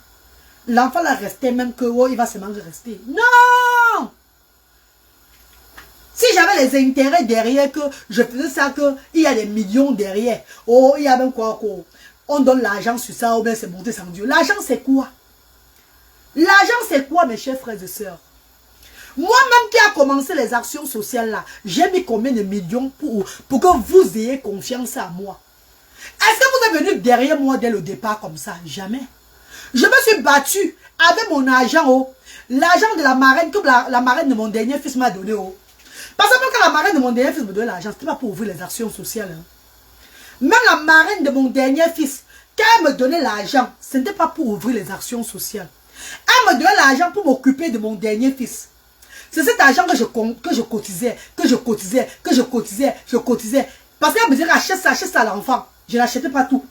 L'enfant là restait même que, oh, il va seulement rester. Non! Si j'avais les intérêts derrière, que je faisais ça, qu'il y a des millions derrière. Oh, il y a même quoi, on donne l'argent sur ça, ou bien c'est monté sans Dieu. L'argent, c'est quoi? L'argent, c'est quoi, mes chers frères et sœurs? Moi-même qui a commencé les actions sociales là, j'ai mis combien de millions pour que vous ayez confiance à moi? Est-ce que vous êtes venu derrière moi dès le départ comme ça? Jamais. Je me suis battu avec mon argent, oh. L'argent de la marraine, comme la marraine de mon dernier fils m'a donné, oh. Parce que quand la marraine de mon dernier fils me donnait l'argent, ce n'était pas pour ouvrir les actions sociales. Hein. Même la marraine de mon dernier fils, quand elle me donnait l'argent, ce n'était pas pour ouvrir les actions sociales. Elle me donnait l'argent pour m'occuper de mon dernier fils. C'est cet argent que je cotisais. Parce qu'elle me disait, achète ça à l'enfant. Je n'achetais pas tout.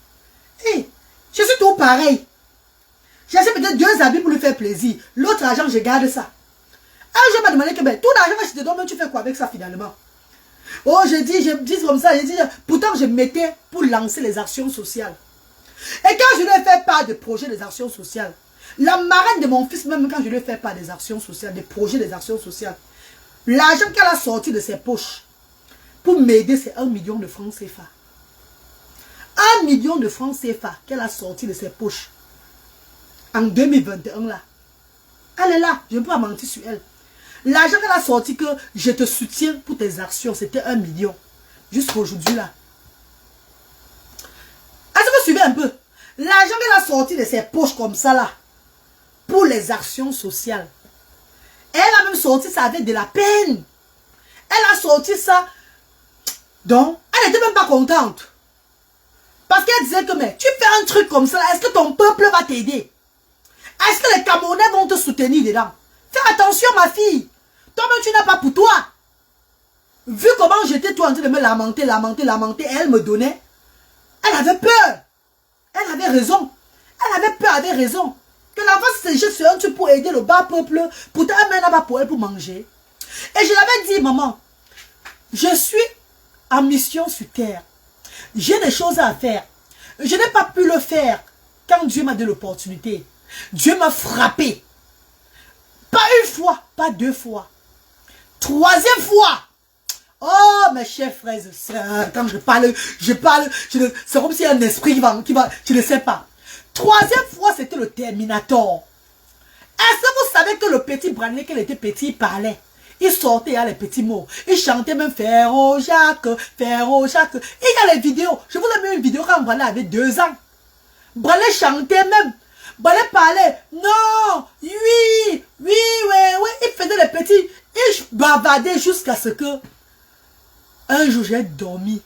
Hey, je suis tout pareil. J'achète peut-être 2 habits pour lui faire plaisir. L'autre argent, je garde ça. Un jour, je m'a demandé que ben, tout l'argent que je te donne, tu fais quoi avec ça finalement? Oh, je dis comme ça, pourtant je mettais pour lancer les actions sociales. Et quand je lui ai fait part de projets des actions sociales, la marraine de mon fils, même quand je lui ai fait part des actions sociales, des projets des actions sociales, l'argent qu'elle a sorti de ses poches pour m'aider, c'est 1 million de francs CFA. 1 million de francs CFA qu'elle a sorti de ses poches en 2021 là. Elle est là, je ne peux pas mentir sur elle. L'argent qu'elle a sorti que je te soutiens pour tes actions, c'était 1 million. Jusqu'à aujourd'hui là. Est-ce que vous suivez un peu? L'argent qu'elle a sorti de ses poches comme ça là, pour les actions sociales. Elle a même sorti ça avec de la peine. Elle a sorti ça. Donc, elle n'était même pas contente. Parce qu'elle disait que, mais tu fais un truc comme ça, est-ce que ton peuple va t'aider? Est-ce que les Camerounais vont te soutenir dedans? Fais attention, ma fille. Toi-même, tu n'as pas pour toi. Vu comment j'étais toi en train de me lamenter, elle me donnait. Elle avait peur. Elle avait raison. Elle avait peur, elle avait raison. Que l'enfant se jette sur un truc pour aider le bas peuple. Pourtant, elle n'a pas pour elle pour manger. Et je l'avais dit, maman, je suis en mission sur terre. J'ai des choses à faire. Je n'ai pas pu le faire quand Dieu m'a donné l'opportunité. Dieu m'a frappé. Pas une fois, pas 2 fois. 3e fois. Oh, mes chers frères et sœurs, quand je parle, c'est comme s'il y a un esprit qui va, je ne sais pas. 3e fois, c'était le Terminator. Est-ce que vous savez que le petit Branley, quand il était petit, il parlait? Il sortait les petits mots. Il chantait même Faire au Jacques, Faire au Jacques. Il y a les vidéos. Je vous ai mis une vidéo quand Branley avait 2 ans. Branley chantait même. Branley parlait. Non, oui. Il faisait les petits. Il bavardait jusqu'à ce que un jour j'ai dormi.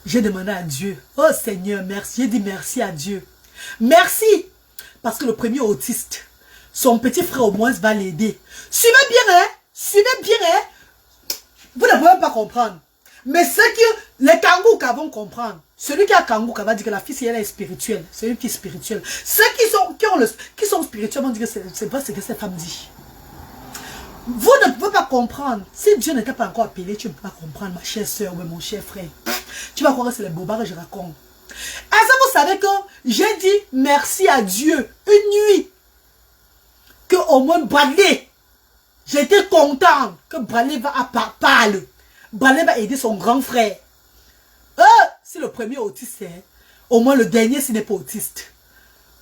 J'ai demandé à Dieu. Oh Seigneur, merci. J'ai dit merci à Dieu. Merci. Parce que le premier autiste, son petit frère au moins va l'aider. Suivez bien, hein? Suivez bien, hein? Vous ne pouvez pas comprendre. Mais ce que les kangourous vont comprendre, celui qui a kangourou va dire que la fille, si elle est spirituelle, c'est une fille spirituelle. Ceux qui sont spirituels vont dire que c'est pas ce que cette femme dit. Vous ne pouvez pas comprendre. Si Dieu n'était pas encore appelé, tu ne peux pas comprendre, ma chère soeur ou mon cher frère. Tu vas croire que c'est les bobards que je raconte. Est-ce que vous savez que j'ai dit merci à Dieu une nuit que au moins Bradley, j'étais content que Bradley va parler. Bradley va aider son grand frère. Si le premier autiste c'est, au moins le dernier s'il n'est pas autiste.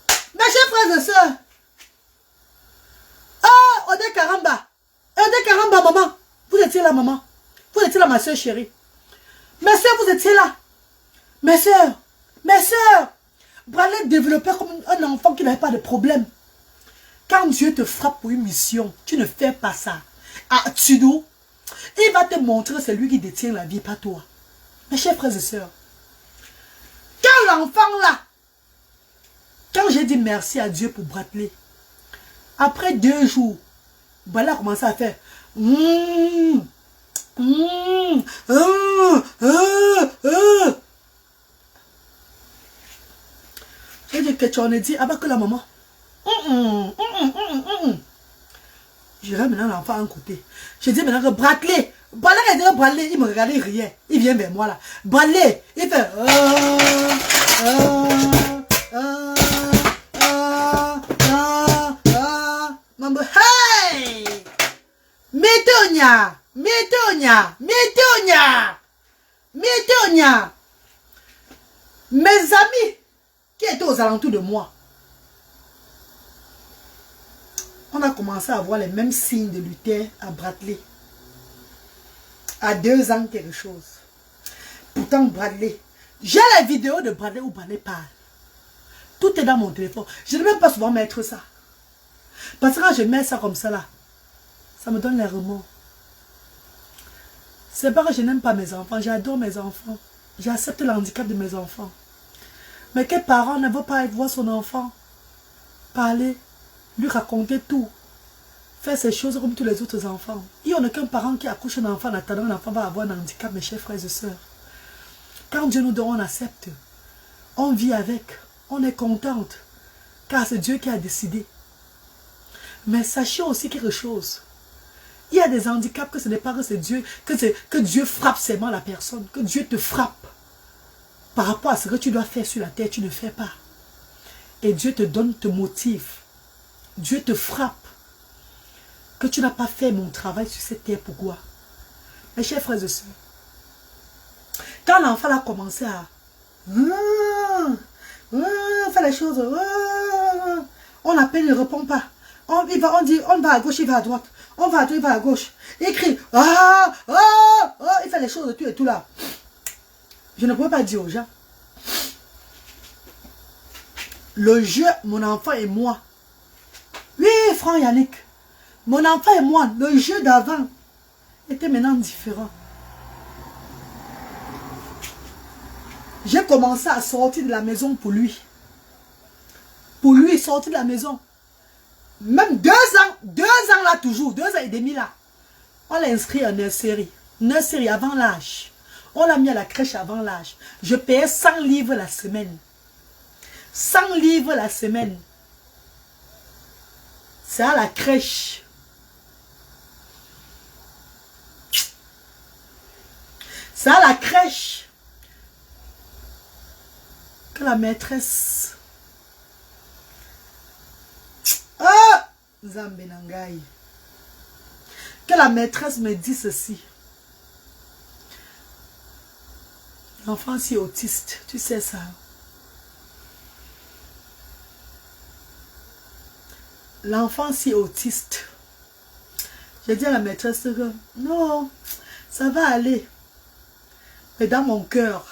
Mes chers frères et sœurs. Ode Karamba. Ode Karamba, maman. Vous étiez là, maman. Vous étiez là, ma soeur chérie. Mes soeurs, vous étiez là. Mes soeurs. Bradley développait comme un enfant qui n'avait pas de problème. Quand Dieu te frappe pour une mission, tu ne fais pas ça. Ah, Tudo, il va te montrer que c'est lui qui détient la vie, pas toi. Mes chers frères et sœurs, quand l'enfant là, quand j'ai dit merci à Dieu pour Bradley, après 2 jours, voilà a commencé à faire j'ai dit que tu en as dit, ah bah que la maman. Je vais maintenant l'enfant à un côté. Je dis maintenant que Bradley, il me regardait, il riait. Il vient vers moi là. Bradley, il fait maman, hey! Métonia! Mes amis qui étaient aux alentours de moi, on a commencé à voir les mêmes signes de Luther à Bradley. À 2 ans, quelque chose. Pourtant, Bradley, j'ai la vidéo de Bradley où Bradley parle. Tout est dans mon téléphone. Je ne vais même pas souvent mettre ça. Parce que quand je mets ça comme ça là, ça me donne les remords. C'est pas que je n'aime pas mes enfants. J'adore mes enfants. J'accepte le handicap de mes enfants. Mais quel parent ne veut pas voir son enfant parler, lui raconter tout, faire ses choses comme tous les autres enfants? Il n'y a aucun parent qui accouche un enfant en attendant un enfant va avoir un handicap, mes chers frères et sœurs. Quand Dieu nous donne, on accepte. On vit avec. On est contente. Car c'est Dieu qui a décidé. Mais sachez aussi quelque chose. Il y a des handicaps que ce n'est pas que c'est Dieu, que Dieu frappe seulement la personne, que Dieu te frappe. Par rapport à ce que tu dois faire sur la terre, tu ne fais pas. Et Dieu te donne, te motive. Dieu te frappe. Que tu n'as pas fait mon travail sur cette terre, pourquoi? Mes chers frères et sœurs, quand l'enfant a commencé à faire les choses, on appelle, il ne répond pas. On dit, on va à gauche, il va à droite. On va à droite, il va à gauche. Il crie, il fait les choses de tout et tout là. Je ne pouvais pas dire aux gens. Le jeu, mon enfant et moi. Oui, Franck Yannick. Mon enfant et moi, le jeu d'avant était maintenant différent. J'ai commencé à sortir de la maison pour lui. Pour lui, sortir de la maison. Même 2 ans là toujours, 2 ans et demi là. On l'a inscrit en nursery. Nursery avant l'âge. On l'a mis à la crèche avant l'âge. Je payais 100 livres la semaine. 100 livres la semaine. C'est à la crèche. C'est à la crèche que la maîtresse... Zambenangai. Que la maîtresse me dit ceci. L'enfant si autiste, tu sais ça. L'enfant si autiste. J'ai dit à la maîtresse que non, ça va aller. Mais dans mon cœur,